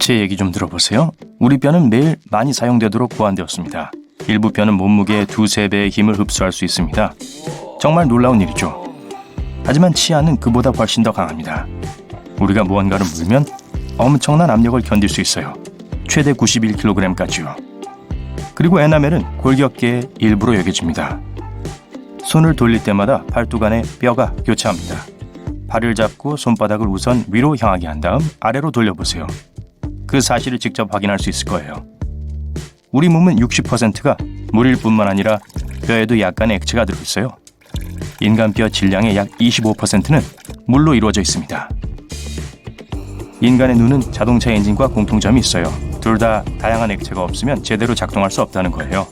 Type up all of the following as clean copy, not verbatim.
제 얘기 좀 들어보세요. 우리 뼈는 매일 많이 사용되도록 보완되었습니다. 일부 뼈는 몸무게의 2~3배의 힘을 흡수할 수 있습니다. 정말 놀라운 일이죠. 하지만 치아는 그보다 훨씬 더 강합니다. 우리가 무언가를 물면 엄청난 압력을 견딜 수 있어요. 최대 91kg까지요. 그리고 에나멜은 골격계의 일부로 여겨집니다. 손을 돌릴 때마다 팔뚝 안에 뼈가 교차합니다. 발을 잡고 손바닥을 우선 위로 향하게 한 다음 아래로 돌려보세요. 그 사실을 직접 확인할 수 있을 거예요. 우리 몸은 60%가 물일 뿐만 아니라 뼈에도 약간의 액체가 들어있어요. 인간 뼈 질량의 약 25%는 물로 이루어져 있습니다. 인간의 눈은 자동차 엔진과 공통점이 있어요. 둘 다 다양한 액체가 없으면 제대로 작동할 수 없다는 거예요.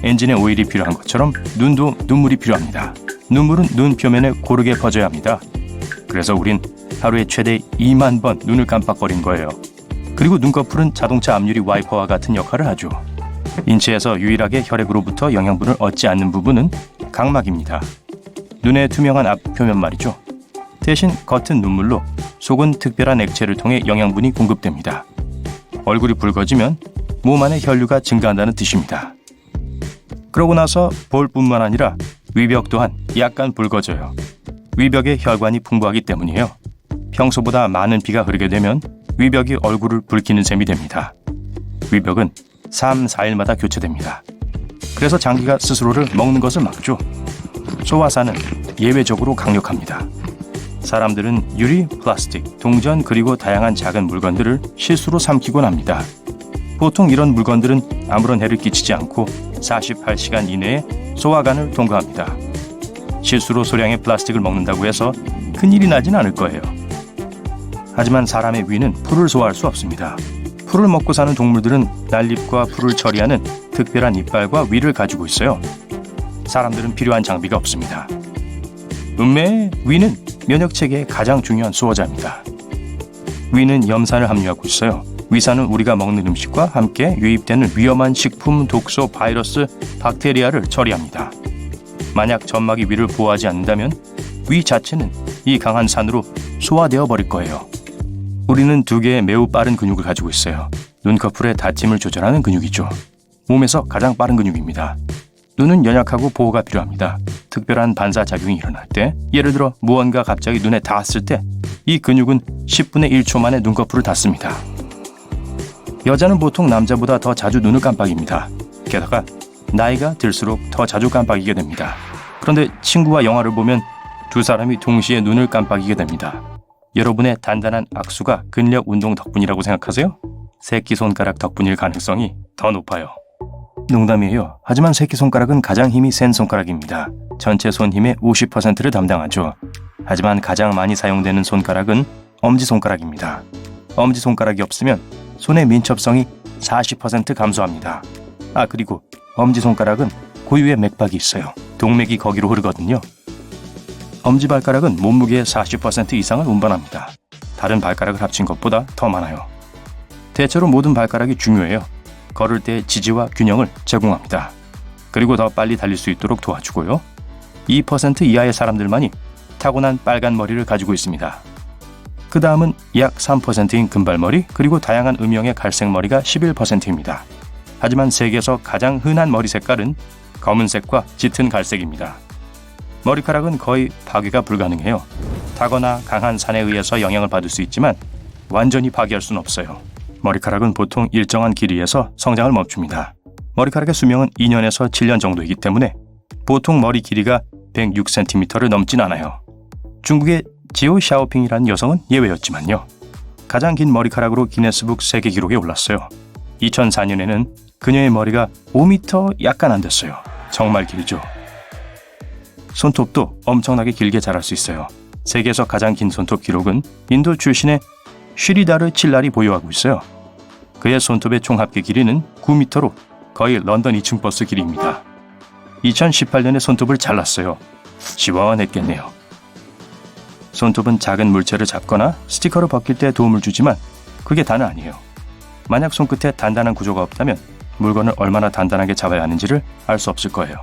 엔진에 오일이 필요한 것처럼 눈도 눈물이 필요합니다. 눈물은 눈 표면에 고르게 퍼져야 합니다. 그래서 우린 하루에 최대 2만 번 눈을 깜빡거린 거예요. 그리고 눈꺼풀은 자동차 앞유리 와이퍼와 같은 역할을 하죠. 인체에서 유일하게 혈액으로부터 영양분을 얻지 않는 부분은 각막입니다. 눈의 투명한 앞표면 말이죠. 대신 겉은 눈물로 속은 특별한 액체를 통해 영양분이 공급됩니다. 얼굴이 붉어지면 몸 안의 혈류가 증가한다는 뜻입니다. 그러고 나서 볼뿐만 아니라 위벽 또한 약간 붉어져요. 위벽에 혈관이 풍부하기 때문이에요. 평소보다 많은 피가 흐르게 되면 위벽이 얼굴을 붉히는 셈이 됩니다. 위벽은 3~4일마다 교체됩니다. 그래서 장기가 스스로를 먹는 것을 막죠. 소화사는 예외적으로 강력합니다. 사람들은 유리, 플라스틱, 동전 그리고 다양한 작은 물건들을 실수로 삼키곤 합니다. 보통 이런 물건들은 아무런 해를 끼치지 않고 48시간 이내에 소화관을 통과합니다. 실수로 소량의 플라스틱을 먹는다고 해서 큰일이 나진 않을 거예요. 하지만 사람의 위는 풀을 소화할 수 없습니다. 풀을 먹고 사는 동물들은 난잎과 풀을 처리하는 특별한 이빨과 위를 가지고 있어요. 사람들은 필요한 장비가 없습니다. 위는 면역체계의 가장 중요한 수호자입니다. 위는 염산을 함유하고 있어요. 위산은 우리가 먹는 음식과 함께 유입되는 위험한 식품, 독소, 바이러스, 박테리아를 처리합니다. 만약 점막이 위를 보호하지 않는다면 위 자체는 이 강한 산으로 소화되어 버릴 거예요. 우리는 2개의 매우 빠른 근육을 가지고 있어요. 눈꺼풀의 닫힘을 조절하는 근육이죠. 몸에서 가장 빠른 근육입니다. 눈은 연약하고 보호가 필요합니다. 특별한 반사작용이 일어날 때, 예를 들어 무언가 갑자기 눈에 닿았을 때 이 근육은 10분의 1초 만에 눈꺼풀을 닫습니다. 여자는 보통 남자보다 더 자주 눈을 깜빡입니다. 게다가 나이가 들수록 더 자주 깜빡이게 됩니다. 그런데 친구와 영화를 보면 2사람이 동시에 눈을 깜빡이게 됩니다. 여러분의 단단한 악수가 근력 운동 덕분이라고 생각하세요? 새끼손가락 덕분일 가능성이 더 높아요. 농담이에요. 하지만 새끼손가락은 가장 힘이 센 손가락입니다. 전체 손 힘의 50%를 담당하죠. 하지만 가장 많이 사용되는 손가락은 엄지손가락입니다. 엄지손가락이 없으면 손의 민첩성이 40% 감소합니다. 그리고 엄지손가락은 고유의 맥박이 있어요. 동맥이 거기로 흐르거든요. 엄지발가락은 몸무게의 40% 이상을 운반합니다. 다른 발가락을 합친 것보다 더 많아요. 대체로 모든 발가락이 중요해요. 걸을 때 지지와 균형을 제공합니다. 그리고 더 빨리 달릴 수 있도록 도와주고요. 2% 이하의 사람들만이 타고난 빨간 머리를 가지고 있습니다. 그 다음은 약 3%인 금발머리, 그리고 다양한 음영의 갈색 머리가 11%입니다. 하지만 세계에서 가장 흔한 머리 색깔은 검은색과 짙은 갈색입니다. 머리카락은 거의 파괴가 불가능해요. 타거나 강한 산에 의해서 영향을 받을 수 있지만 완전히 파괴할 수는 없어요. 머리카락은 보통 일정한 길이에서 성장을 멈춥니다. 머리카락의 수명은 2년에서 7년 정도이기 때문에 보통 머리 길이가 106cm를 넘진 않아요. 중국의 지오 샤오핑이라는 여성은 예외였지만요. 가장 긴 머리카락으로 기네스북 세계 기록에 올랐어요. 2004년에는 그녀의 머리가 5m 약간 안 됐어요. 정말 길죠. 손톱도 엄청나게 길게 자랄 수 있어요. 세계에서 가장 긴 손톱 기록은 인도 출신의 쉬리다르 칠랄이 보유하고 있어요. 그의 손톱의 총 합계 길이는 9m로 거의 런던 2층 버스 길이입니다. 2018년에 손톱을 잘랐어요. 시원했겠네요. 손톱은 작은 물체를 잡거나 스티커를 벗길 때 도움을 주지만 그게 다는 아니에요. 만약 손끝에 단단한 구조가 없다면 물건을 얼마나 단단하게 잡아야 하는지를 알 수 없을 거예요.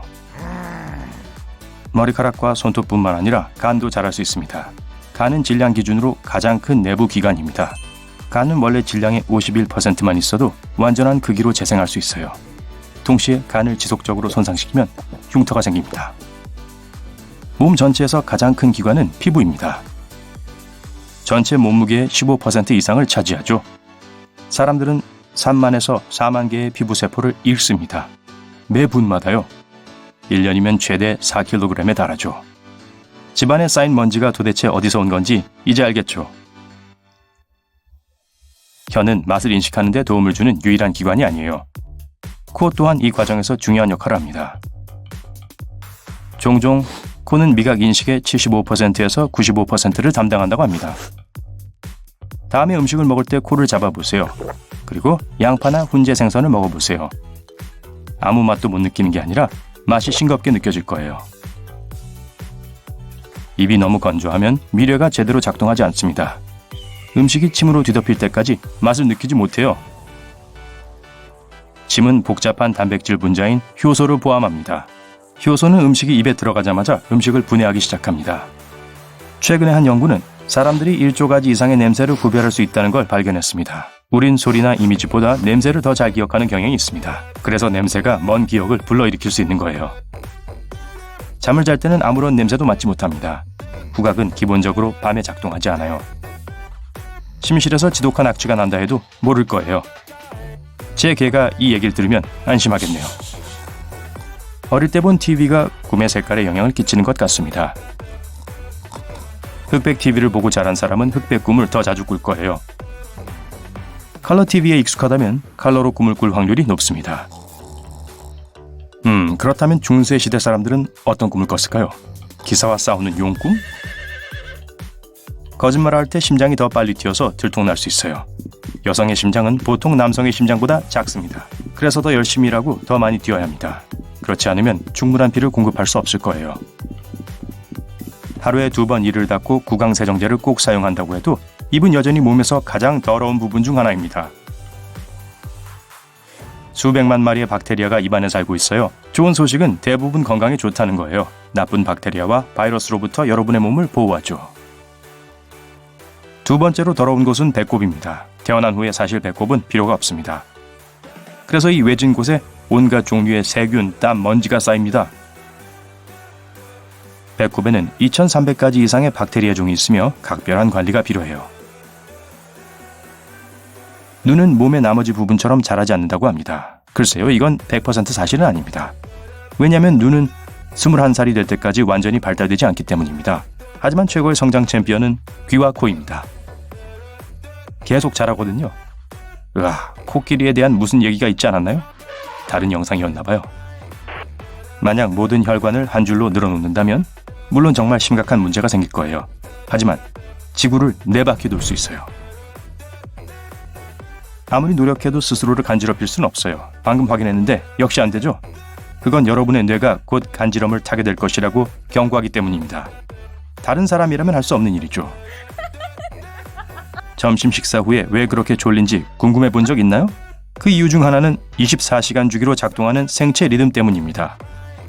머리카락과 손톱뿐만 아니라 간도 자랄 수 있습니다. 간은 질량 기준으로 가장 큰 내부 기관입니다. 간은 원래 질량의 51%만 있어도 완전한 크기로 재생할 수 있어요. 동시에 간을 지속적으로 손상시키면 흉터가 생깁니다. 몸 전체에서 가장 큰 기관은 피부입니다. 전체 몸무게의 15% 이상을 차지하죠. 사람들은 3만에서 4만 개의 피부세포를 잃습니다. 매 분마다요. 1년이면 최대 4kg에 달하죠. 집안에 쌓인 먼지가 도대체 어디서 온 건지 이제 알겠죠. 혀는 맛을 인식하는 데 도움을 주는 유일한 기관이 아니에요. 코 또한 이 과정에서 중요한 역할을 합니다. 종종 코는 미각 인식의 75%에서 95%를 담당한다고 합니다. 다음에 음식을 먹을 때 코를 잡아보세요. 그리고 양파나 훈제 생선을 먹어보세요. 아무 맛도 못 느끼는 게 아니라 맛이 싱겁게 느껴질 거예요. 입이 너무 건조하면 미뢰가 제대로 작동하지 않습니다. 음식이 침으로 뒤덮일 때까지 맛을 느끼지 못해요. 침은 복잡한 단백질 분자인 효소를 포함합니다. 효소는 음식이 입에 들어가자마자 음식을 분해하기 시작합니다. 최근에 한 연구는 사람들이 1조 가지 이상의 냄새를 구별할 수 있다는 걸 발견했습니다. 우린 소리나 이미지보다 냄새를 더 잘 기억하는 경향이 있습니다. 그래서 냄새가 먼 기억을 불러일으킬 수 있는 거예요. 잠을 잘 때는 아무런 냄새도 맡지 못합니다. 후각은 기본적으로 밤에 작동하지 않아요. 침실에서 지독한 악취가 난다 해도 모를 거예요. 제 개가 이 얘기를 들으면 안심하겠네요. 어릴 때 본 TV가 꿈의 색깔에 영향을 끼치는 것 같습니다. 흑백 TV를 보고 자란 사람은 흑백 꿈을 더 자주 꿀 거예요. 컬러 TV에 익숙하다면 컬러로 꿈을 꿀 확률이 높습니다. 그렇다면 중세 시대 사람들은 어떤 꿈을 꿨을까요? 기사와 싸우는 용꿈? 거짓말을 할 때 심장이 더 빨리 뛰어서 들통날 수 있어요. 여성의 심장은 보통 남성의 심장보다 작습니다. 그래서 더 열심히 일하고 더 많이 뛰어야 합니다. 그렇지 않으면 충분한 피를 공급할 수 없을 거예요. 하루에 2번 이를 닦고 구강세정제를 꼭 사용한다고 해도 입은 여전히 몸에서 가장 더러운 부분 중 하나입니다. 수백만 마리의 박테리아가 입안에 살고 있어요. 좋은 소식은 대부분 건강에 좋다는 거예요. 나쁜 박테리아와 바이러스로부터 여러분의 몸을 보호하죠. 두 번째로 더러운 곳은 배꼽입니다. 태어난 후에 사실 배꼽은 필요가 없습니다. 그래서 이 외진 곳에 온갖 종류의 세균, 땀, 먼지가 쌓입니다. 배꼽에는 2,300가지 이상의 박테리아 종이 있으며 각별한 관리가 필요해요. 눈은 몸의 나머지 부분처럼 자라지 않는다고 합니다. 글쎄요, 이건 100% 사실은 아닙니다. 왜냐하면 눈은 21살이 될 때까지 완전히 발달되지 않기 때문입니다. 하지만 최고의 성장 챔피언은 귀와 코입니다. 계속 자라거든요. 코끼리에 대한 무슨 얘기가 있지 않았나요? 다른 영상이었나봐요. 만약 모든 혈관을 한 줄로 늘어놓는다면 물론 정말 심각한 문제가 생길 거예요. 하지만 지구를 4바퀴 돌 수 있어요. 아무리 노력해도 스스로를 간지럽힐 수는 없어요. 방금 확인했는데 역시 안 되죠? 그건 여러분의 뇌가 곧 간지럼을 타게 될 것이라고 경고하기 때문입니다. 다른 사람이라면 할 수 없는 일이죠. 점심 식사 후에 왜 그렇게 졸린지 궁금해 본 적 있나요? 그 이유 중 하나는 24시간 주기로 작동하는 생체 리듬 때문입니다.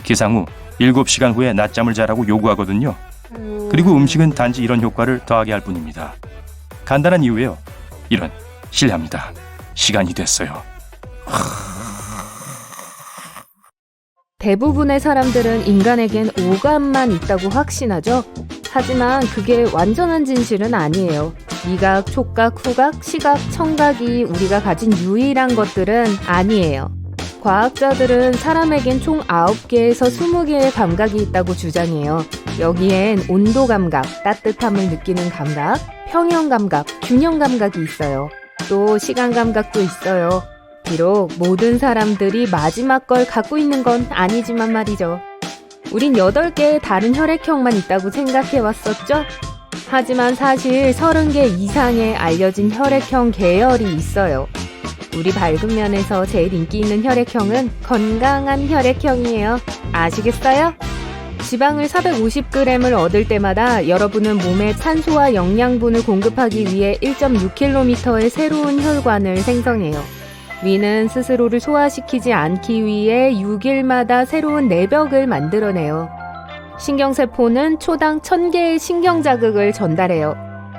기상 후 7시간 후에 낮잠을 자라고 요구하거든요. 그리고 음식은 단지 이런 효과를 더하게 할 뿐입니다. 간단한 이유예요. 이런, 실례합니다. 시간이 됐어요. 대부분의 사람들은 인간에겐 오감만 있다고 확신하죠. 하지만 그게 완전한 진실은 아니에요. 미각, 촉각, 후각, 시각, 청각이 우리가 가진 유일한 것들은 아니에요. 과학자들은 사람에겐 총 9개에서 20개의 감각이 있다고 주장해요. 여기엔 온도 감각, 따뜻함을 느끼는 감각, 평형 감각, 균형 감각이 있어요. 또 시간 감각도 있어요. 비록 모든 사람들이 마지막 걸 갖고 있는 건 아니지만 말이죠. 우린 8개의 다른 혈액형만 있다고 생각해왔었죠? 하지만 사실 30개 이상의 알려진 혈액형 계열이 있어요. 우리 밝은 면에서 제일 인기 있는 혈액형은 건강한 혈액형이에요. 아시겠어요? 지방을 450g을 얻을 때마다 여러분은 몸에 산소와 영양분을 공급하기 위해 1.6km의 새로운 혈관을 생성해요. 위는 스스로를 소화시키지 않기 위해 6일마다 새로운 내벽을 만들어내요. 신경세포는 초당 1000개의 신경자극을 전달해요.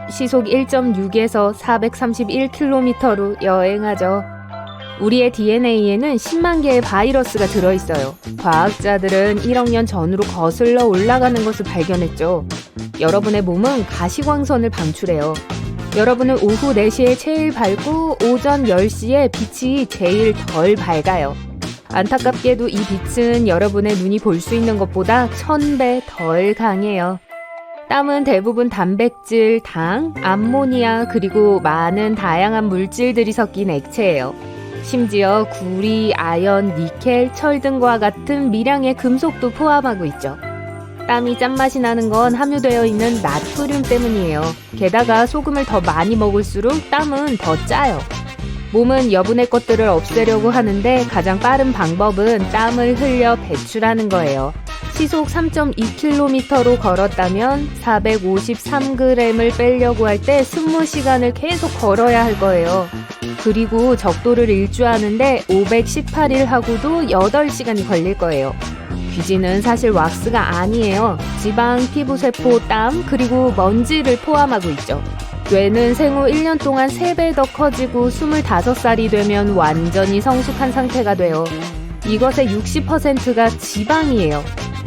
시속 1.6에서 431km로 여행하죠. 우리의 DNA에는 10만 개의 바이러스가 들어있어요. 과학자들은 1억 년 전으로 거슬러 올라가는 것을 발견했죠. 여러분의 몸은 가시광선을 방출해요. 여러분은 오후 4시에 제일 밝고 오전 10시에 빛이 제일 덜 밝아요. 안타깝게도 이 빛은 여러분의 눈이 볼 수 있는 것보다 1000배 덜 강해요. 땀은 대부분 단백질, 당, 암모니아 그리고 많은 다양한 물질들이 섞인 액체예요. 심지어 구리, 아연, 니켈, 철 등과 같은 미량의 금속도 포함하고 있죠. 땀이 짠맛이 나는 건 함유되어 있는 나트륨 때문이에요. 게다가 소금을 더 많이 먹을수록 땀은 더 짜요. 몸은 여분의 것들을 없애려고 하는데 가장 빠른 방법은 땀을 흘려 배출하는 거예요. 시속 3.2km로 걸었다면 453g을 빼려고 할 때 20시간을 계속 걸어야 할 거예요. 그리고 적도를 일주하는데 518일 하고도 8시간이 걸릴 거예요. 귀지는 사실 왁스가 아니에요. 지방, 피부세포, 땀, 그리고 먼지를 포함하고 있죠. 뇌는 생후 1년 동안 3배 더 커지고 25살이 되면 완전히 성숙한 상태가 돼요. 이것의 60%가 지방이에요.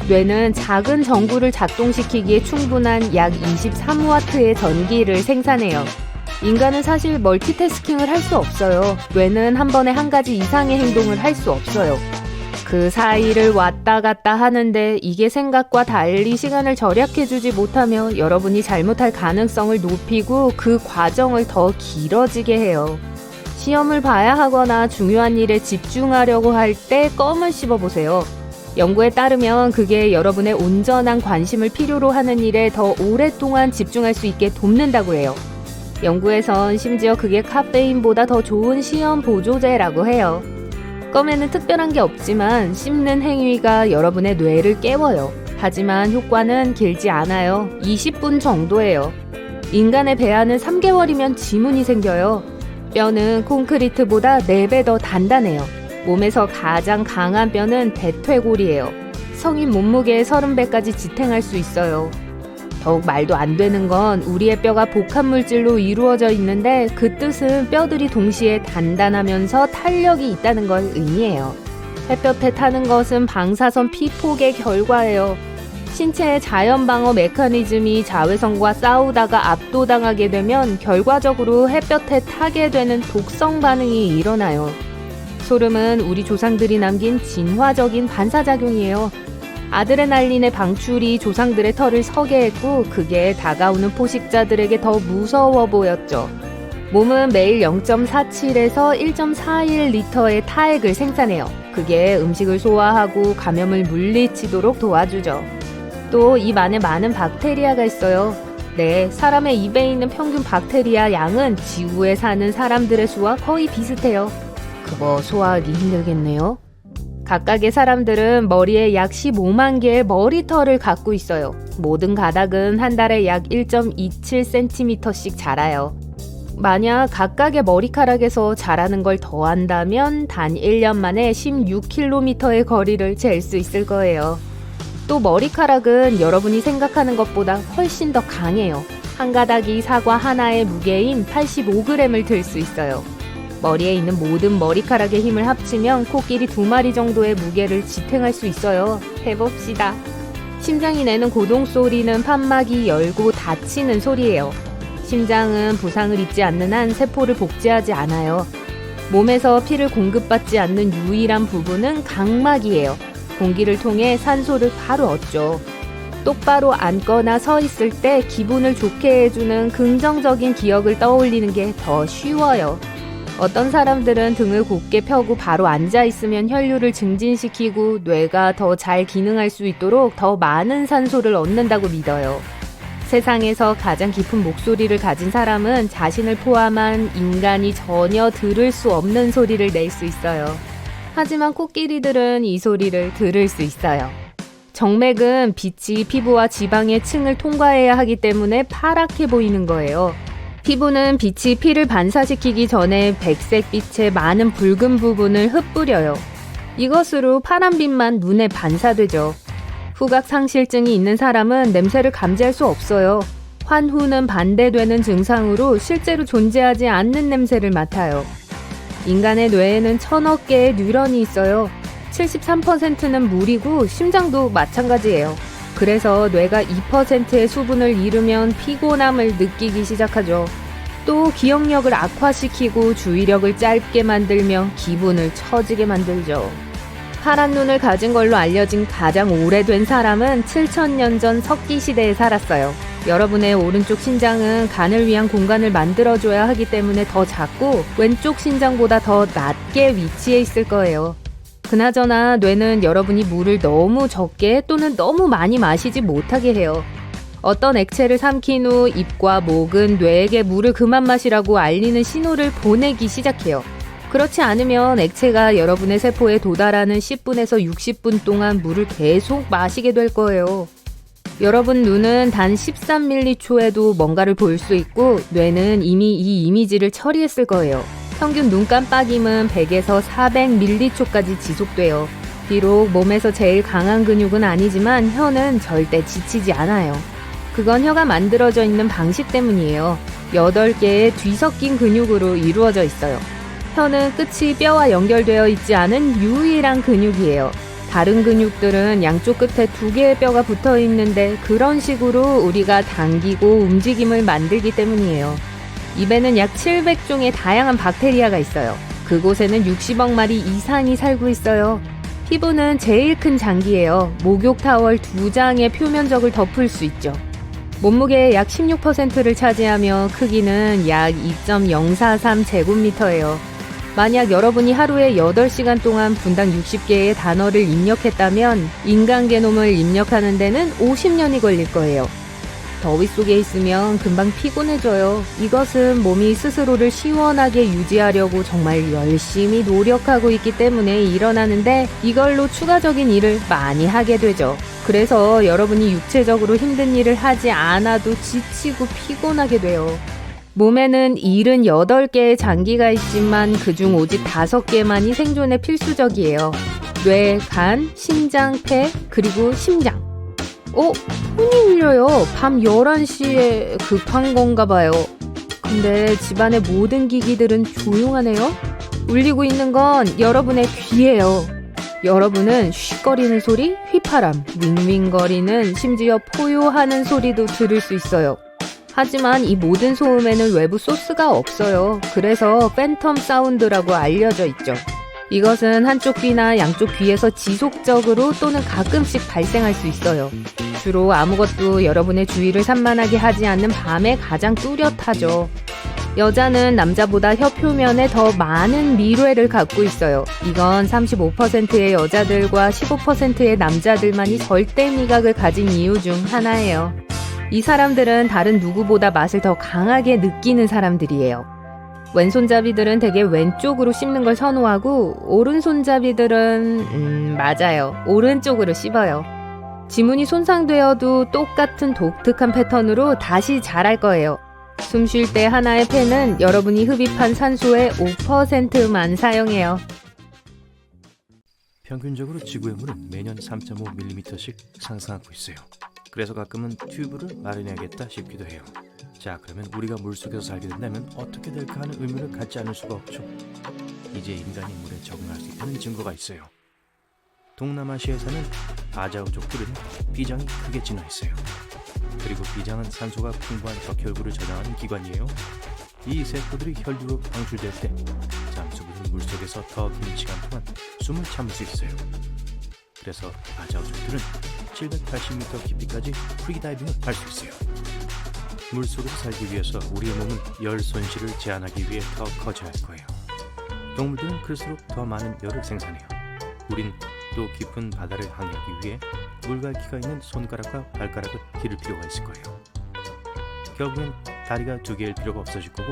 뇌는 작은 전구를 작동시키기에 충분한 약 23W의 전기를 생산해요. 인간은 사실 멀티태스킹을 할 수 없어요. 뇌는 한 번에 한 가지 이상의 행동을 할 수 없어요. 그 사이를 왔다 갔다 하는데 이게 생각과 달리 시간을 절약해주지 못하며 여러분이 잘못할 가능성을 높이고 그 과정을 더 길어지게 해요. 시험을 봐야 하거나 중요한 일에 집중하려고 할 때 껌을 씹어보세요. 연구에 따르면 그게 여러분의 온전한 관심을 필요로 하는 일에 더 오랫동안 집중할 수 있게 돕는다고 해요. 연구에선 심지어 그게 카페인보다 더 좋은 시험 보조제라고 해요. 껌에는 특별한 게 없지만 씹는 행위가 여러분의 뇌를 깨워요. 하지만 효과는 길지 않아요. 20분 정도예요. 인간의 배아는 3개월이면 지문이 생겨요. 뼈는 콘크리트보다 4배 더 단단해요. 몸에서 가장 강한 뼈는 대퇴골이에요. 성인 몸무게의 30배까지 지탱할 수 있어요. 더욱 말도 안 되는 건 우리의 뼈가 복합물질로 이루어져 있는데 그 뜻은 뼈들이 동시에 단단하면서 탄력이 있다는 걸 의미해요. 햇볕에 타는 것은 방사선 피폭의 결과예요. 신체의 자연 방어 메커니즘이 자외선과 싸우다가 압도당하게 되면 결과적으로 햇볕에 타게 되는 독성 반응이 일어나요. 소름은 우리 조상들이 남긴 진화적인 반사작용이에요. 아드레날린의 방출이 조상들의 털을 서게 했고 그게 다가오는 포식자들에게 더 무서워 보였죠. 몸은 매일 0.47에서 1.41리터의 타액을 생산해요. 그게 음식을 소화하고 감염을 물리치도록 도와주죠. 또 입 안에 많은 박테리아가 있어요. 네, 사람의 입에 있는 평균 박테리아 양은 지구에 사는 사람들의 수와 거의 비슷해요. 그거 소화하기 힘들겠네요. 각각의 사람들은 머리에 약 15만 개의 머리털을 갖고 있어요. 모든 가닥은 한 달에 약 1.27cm씩 자라요. 만약 각각의 머리카락에서 자라는 걸 더한다면 단 1년 만에 16km의 거리를 잴 수 있을 거예요. 또 머리카락은 여러분이 생각하는 것보다 훨씬 더 강해요. 한 가닥이 사과 하나의 무게인 85g을 들 수 있어요. 머리에 있는 모든 머리카락의 힘을 합치면 코끼리 2마리 정도의 무게를 지탱할 수 있어요. 해봅시다. 심장이 내는 고동 소리는 판막이 열고 닫히는 소리예요. 심장은 부상을 입지 않는 한 세포를 복제하지 않아요. 몸에서 피를 공급받지 않는 유일한 부분은 각막이에요. 공기를 통해 산소를 바로 얻죠. 똑바로 앉거나 서 있을 때 기분을 좋게 해주는 긍정적인 기억을 떠올리는 게 더 쉬워요. 어떤 사람들은 등을 곧게 펴고 바로 앉아있으면 혈류를 증진시키고 뇌가 더 잘 기능할 수 있도록 더 많은 산소를 얻는다고 믿어요. 세상에서 가장 깊은 목소리를 가진 사람은 자신을 포함한 인간이 전혀 들을 수 없는 소리를 낼 수 있어요. 하지만 코끼리들은 이 소리를 들을 수 있어요. 정맥은 빛이 피부와 지방의 층을 통과해야 하기 때문에 파랗게 보이는 거예요. 피부는 빛이 피를 반사시키기 전에 백색빛의 많은 붉은 부분을 흩뿌려요. 이것으로 파란빛만 눈에 반사되죠. 후각 상실증이 있는 사람은 냄새를 감지할 수 없어요. 환후는 반대되는 증상으로 실제로 존재하지 않는 냄새를 맡아요. 인간의 뇌에는 1000억 개의 뉴런이 있어요. 73%는 물이고 심장도 마찬가지예요. 그래서 뇌가 2%의 수분을 잃으면 피곤함을 느끼기 시작하죠. 또 기억력을 악화시키고 주의력을 짧게 만들며 기분을 처지게 만들죠. 파란 눈을 가진 걸로 알려진 가장 오래된 사람은 7000년 전 석기시대에 살았어요. 여러분의 오른쪽 신장은 간을 위한 공간을 만들어줘야 하기 때문에 더 작고 왼쪽 신장보다 더 낮게 위치해 있을 거예요. 그나저나 뇌는 여러분이 물을 너무 적게 또는 너무 많이 마시지 못하게 해요. 어떤 액체를 삼킨 후 입과 목은 뇌에게 물을 그만 마시라고 알리는 신호를 보내기 시작해요. 그렇지 않으면 액체가 여러분의 세포에 도달하는 10분에서 60분 동안 물을 계속 마시게 될 거예요. 여러분 눈은 단 13mC초에도 뭔가를 볼 수 있고 뇌는 이미 이 이미지를 처리했을 거예요. 평균 눈 깜빡임은 100에서 400mC초까지 지속돼요. 비록 몸에서 제일 강한 근육은 아니지만 혀는 절대 지치지 않아요. 그건 혀가 만들어져 있는 방식 때문이에요. 8개의 뒤섞인 근육으로 이루어져 있어요. 혀는 끝이 뼈와 연결되어 있지 않은 유일한 근육이에요. 다른 근육들은 양쪽 끝에 2개의 뼈가 붙어 있는데 그런 식으로 우리가 당기고 움직임을 만들기 때문이에요. 입에는 약 700종의 다양한 박테리아가 있어요. 그곳에는 60억 마리 이상이 살고 있어요. 피부는 제일 큰 장기예요. 목욕 타월 2장의 표면적을 덮을 수 있죠. 몸무게의 약 16%를 차지하며 크기는 약 2.043제곱미터예요. 만약 여러분이 하루에 8시간 동안 분당 60개의 단어를 입력했다면 인간 게놈을 입력하는 데는 50년이 걸릴 거예요. 더위 속에 있으면 금방 피곤해져요. 이것은 몸이 스스로를 시원하게 유지하려고 정말 열심히 노력하고 있기 때문에 일어나는데 이걸로 추가적인 일을 많이 하게 되죠. 그래서 여러분이 육체적으로 힘든 일을 하지 않아도 지치고 피곤하게 돼요. 몸에는 78개의 장기가 있지만 그중 오직 5개만이 생존에 필수적이에요. 뇌, 간, 심장, 폐, 그리고 심장. 폰이 울려요. 밤 11시에 급한 건가 봐요. 근데 집안의 모든 기기들은 조용하네요. 울리고 있는 건 여러분의 귀예요. 여러분은 쉿거리는 소리, 휘파람, 윙윙거리는 심지어 포효하는 소리도 들을 수 있어요. 하지만 이 모든 소음에는 외부 소스가 없어요. 그래서 팬텀 사운드라고 알려져 있죠. 이것은 한쪽 귀나 양쪽 귀에서 지속적으로 또는 가끔씩 발생할 수 있어요. 주로 아무것도 여러분의 주의를 산만하게 하지 않는 밤에 가장 뚜렷하죠. 여자는 남자보다 혀 표면에 더 많은 미뢰를 갖고 있어요. 이건 35%의 여자들과 15%의 남자들만이 절대 미각을 가진 이유 중 하나예요. 이 사람들은 다른 누구보다 맛을 더 강하게 느끼는 사람들이에요. 왼손잡이들은 대개 왼쪽으로 씹는 걸 선호하고 오른손잡이들은 맞아요. 오른쪽으로 씹어요. 지문이 손상되어도 똑같은 독특한 패턴으로 다시 자랄 거예요. 숨 쉴 때 하나의 펜은 여러분이 흡입한 산소의 5%만 사용해요. 평균적으로 지구의 물은 매년 3.5mm씩 상승하고 있어요. 그래서 가끔은 튜브를 마련해야겠다 싶기도 해요. 자, 그러면 우리가 물속에서 살게 된다면 어떻게 될까 하는 의문을 갖지 않을 수가 없죠. 이제 인간이 물에 적응할 수 있다는 증거가 있어요. 동남아시아에 사는 아자우족들은 비장이 크게 진화 있어요. 그리고 비장은 산소가 풍부한 적혈구를 저장하는 기관이에요. 이 세포들이 혈류로 방출될 때 잠수부는 물속에서 더 긴 시간 동안 숨을 참을 수 있어요. 그래서 아자우족들은 780m 깊이까지 프리다이빙을 할 수 있어요. 물속에서 살기 위해서 우리의 몸은 열 손실을 제한하기 위해 더 커져야 할 거예요. 동물들은 클수록 더 많은 열을 생산해요. 우린 또 깊은 바다를 항해하기 위해 물갈퀴가 있는 손가락과 발가락을 기를 필요가 있을 거예요. 결국엔 다리가 2개일 필요가 없어질 거고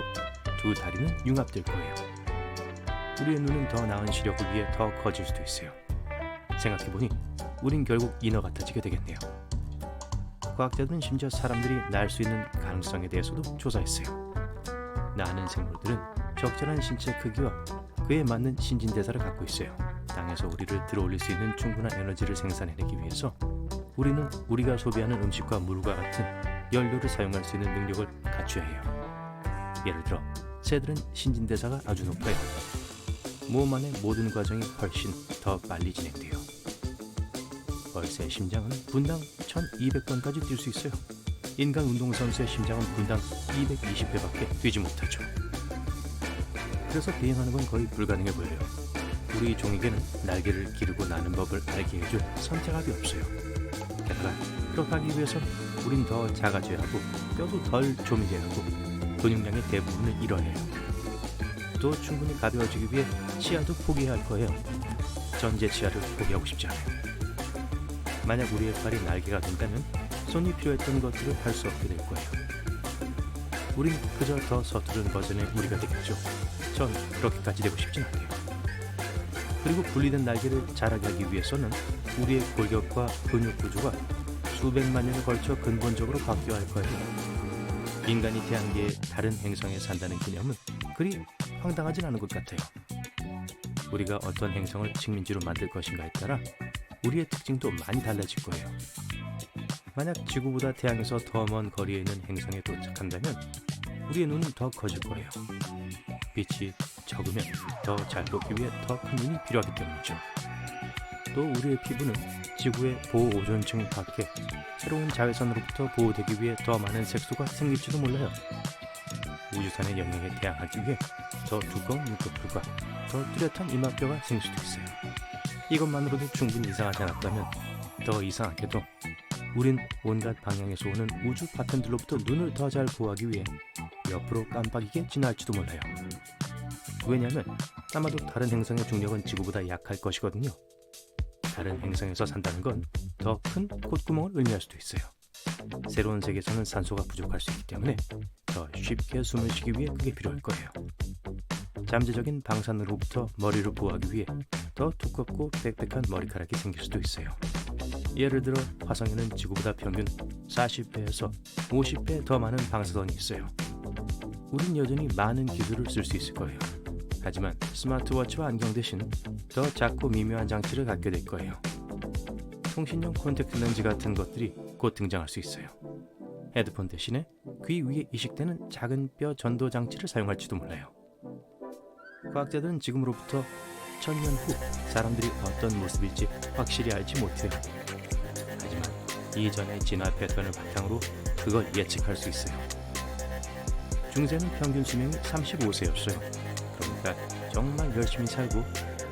2 다리는 융합될 거예요. 우리의 눈은 더 나은 시력을 위해 더 커질 수도 있어요. 생각해보니 우린 결국 인어 같아지게 되겠네요. 과학자들은 심지어 사람들이 날 수 있는 가능성에 대해서도 조사했어요. 나는 생물들은 적절한 신체 크기와 그에 맞는 신진대사를 갖고 있어요. 땅에서 우리를 들어올릴 수 있는 충분한 에너지를 생산해내기 위해서 우리는 우리가 소비하는 음식과 물과 같은 연료를 사용할 수 있는 능력을 갖춰야 해요. 예를 들어 새들은 신진대사가 아주 높아요. 몸 안의 모든 과정이 훨씬 더 빨리 진행돼요. 벌새의 심장은 분당 1200번까지 뛸 수 있어요. 인간 운동선수의 심장은 분당 220배밖에 뛰지 못하죠. 그래서 비행하는 건 거의 불가능해 보여요. 우리 종에게는 날개를 기르고 나는 법을 알게 해줄 선택압이 없어요. 게다가 그렇게 하기 위해선 우린 더 작아져야 하고 뼈도 덜 조밀해야 하고 근육량의 대부분을 잃어야 해요. 또 충분히 가벼워지기 위해 치아도 포기해야 할 거예요. 전제 치아를 포기하고 싶지 않아요. 만약 우리의 팔이 날개가 된다면 손이 필요했던 것들을 할 수 없게 될 거예요. 우린 그저 더 서투른 버전의 우리가 되겠죠. 전 그렇게까지 되고 싶진 않아요. 그리고 분리된 날개를 자라게 하기 위해서는 우리의 골격과 근육 구조가 수백만 년에 걸쳐 근본적으로 바뀌어야 할 거예요. 인간이 태양계의 다른 행성에 산다는 개념은 그리 황당하진 않은 것 같아요. 우리가 어떤 행성을 식민지로 만들 것인가에 따라 우리의 특징도 많이 달라질 거예요. 만약 지구보다 태양에서 더 먼 거리에 있는 행성에 도착한다면 우리의 눈은 더 커질 거예요. 빛이 적으면 더 잘 보기 위해 더 큰 눈이 필요하기 때문이죠. 또 우리의 피부는 지구의 보호 오존층 밖에 새로운 자외선으로부터 보호되기 위해 더 많은 색소가 생길지도 몰라요. 우주선의 영향에 대항하기 위해 더 두꺼운 눈꺼풀과 더 뚜렷한 이마뼈가 생길 수도 있어요. 이것만으로도 충분히 이상하지 않았다면 더 이상하게도 우린 온갖 방향에서 오는 우주 파편들로부터 눈을 더 잘 보호하기 위해 옆으로 깜빡이게 진화할지도 몰라요. 왜냐하면 아마도 다른 행성의 중력은 지구보다 약할 것이거든요. 다른 행성에서 산다는 건 더 큰 콧구멍을 의미할 수도 있어요. 새로운 세계에서는 산소가 부족할 수 있기 때문에 더 쉽게 숨을 쉬기 위해 그게 필요할 거예요. 잠재적인 방사능으로부터 머리를 보호하기 위해 더 두껍고 빽빽한 머리카락이 생길 수도 있어요. 예를 들어 화성에는 지구보다 평균 40배에서 50배 더 많은 방사선이 있어요. 우린 여전히 많은 기술을 쓸 수 있을 거예요. 하지만 스마트워치와 안경 대신 더 작고 미묘한 장치를 갖게 될 거예요. 통신용 콘택트 렌즈 같은 것들이 곧 등장할 수 있어요. 헤드폰 대신에 귀 위에 이식되는 작은 뼈 전도 장치를 사용할지도 몰라요. 과학자들은 지금으로부터 1000년 후 사람들이 어떤 모습일지 확실히 알지 못해요. 하지만 이전의 진화 패턴을 바탕으로 그걸 예측할 수 있어요. 중세는 평균 수명이 35세였어요. 그러니까 정말 열심히 살고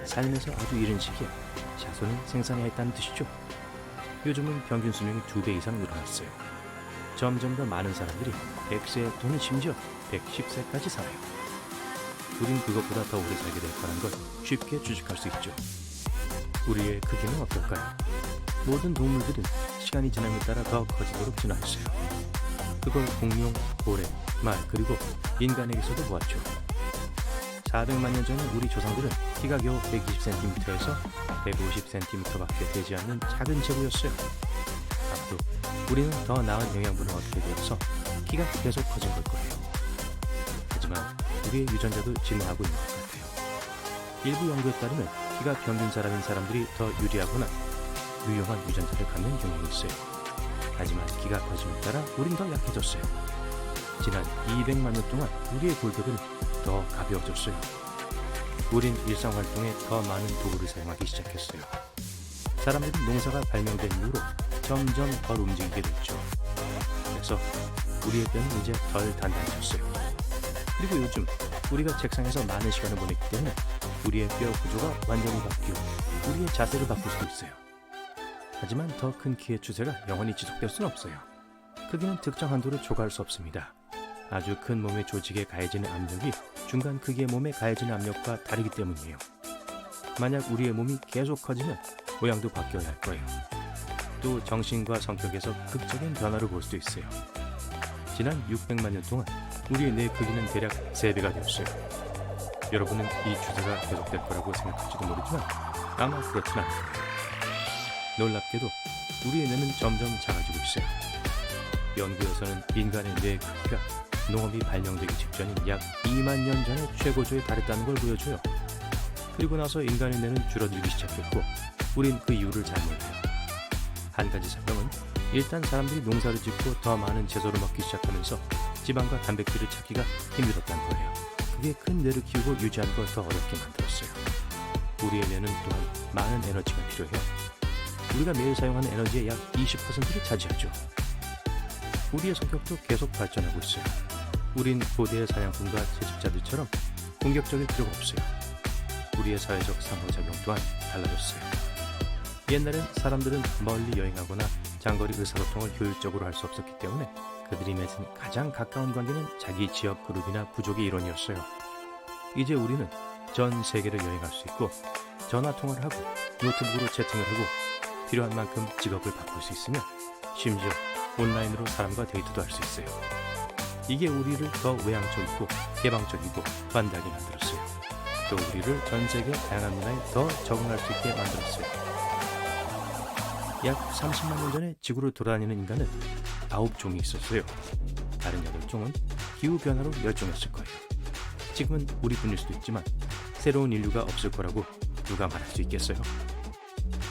삶에서 아주 이른 시기에 자손을 생산해야 했다는 뜻이죠. 요즘은 평균 수명이 2배 이상 늘어났어요. 점점 더 많은 사람들이 100세 또는 심지어 110세까지 살아요. 우린 그것보다 더 오래 살게 될 거라는 걸 쉽게 추측할 수 있죠. 우리의 크기는 어떨까요? 모든 동물들은 시간이 지남에 따라 더 커지도록 진화했어요. 그걸 공룡, 고래, 말 그리고 인간에게서도 보았죠. 400만 년 전에 우리 조상들은 키가 겨우 120cm에서 150cm밖에 되지 않는 작은 제구였어요. 앞으로 우리는 더 나은 영양분을 얻게 되어서 키가 계속 커진 걸 거예요. 하지만 우리의 유전자도 진화하고 있는 것 같아요. 일부 연구에 따르면 키가 평균 사람인 사람들이 더 유리하거나 유용한 유전자를 갖는 경향이 있어요. 하지만 키가 커짐에 따라 우린 더 약해졌어요. 지난 200만 년 동안 우리의 골격은 더 가벼워졌어요. 우린 일상활동에 더 많은 도구를 사용하기 시작했어요. 사람들은 농사가 발명된 이후로 점점 덜 움직이게 됐죠. 그래서 우리의 뼈는 이제 덜 단단해졌어요. 그리고 요즘 우리가 책상에서 많은 시간을 보냈기 때문에 우리의 뼈 구조가 완전히 바뀌고 우리의 자세를 바꿀 수도 있어요. 하지만 더 큰 키의 추세가 영원히 지속될 수는 없어요. 크기는 특정 한도를 초과할 수 없습니다. 아주 큰 몸의 조직에 가해지는 압력이 중간 크기의 몸에 가해지는 압력과 다르기 때문이에요. 만약 우리의 몸이 계속 커지면 모양도 바뀌어야 할 거예요. 또 정신과 성격에서 극적인 변화를 볼 수도 있어요. 지난 600만 년 동안 우리의 뇌 크기는 대략 3배가 되었어요. 여러분은 이 추세가 계속될 거라고 생각할지도 모르지만 아마 그렇진 않을 거예요. 놀랍게도 우리의 뇌는 점점 작아지고 있어요. 연구에서는 인간의 뇌 크기가 농업이 발명되기 직전인 약 2만 년 전의 최고조에 달했다는 걸 보여줘요. 그리고 나서 인간의 뇌는 줄어들기 시작했고 우린 그 이유를 잘 몰라요. 한 가지 설명은 일단 사람들이 농사를 짓고 더 많은 채소를 먹기 시작하면서 지방과 단백질을 찾기가 힘들었다는 거예요. 그게 큰 뇌를 키우고 유지하는 걸 더 어렵게 만들었어요. 우리의 뇌는 또한 많은 에너지가 필요해요. 우리가 매일 사용하는 에너지의 약 20%를 차지하죠. 우리의 성격도 계속 발전하고 있어요. 우린 고대의 사냥꾼과 채집자들처럼 공격적일 필요가 없어요. 우리의 사회적 상호작용 또한 달라졌어요. 옛날엔 사람들은 멀리 여행하거나 장거리 의사소통을 효율적으로 할 수 없었기 때문에 그들이 맺은 가장 가까운 관계는 자기 지역 그룹이나 부족의 일원이었어요. 이제 우리는 전 세계를 여행할 수 있고 전화통화를 하고 노트북으로 채팅을 하고 필요한 만큼 직업을 바꿀 수 있으며 심지어 온라인으로 사람과 데이트도 할 수 있어요. 이게 우리를 더 외향적이고 개방적이고 반대하게 만들었어요. 또 우리를 전 세계 다양한 문화에 더 적응할 수 있게 만들었어요. 약 30만 년 전에 지구를 돌아다니는 인간은 9종이 있었어요. 다른 8종은 기후변화로 멸종했을 거예요. 지금은 우리뿐일 수도 있지만 새로운 인류가 없을 거라고 누가 말할 수 있겠어요?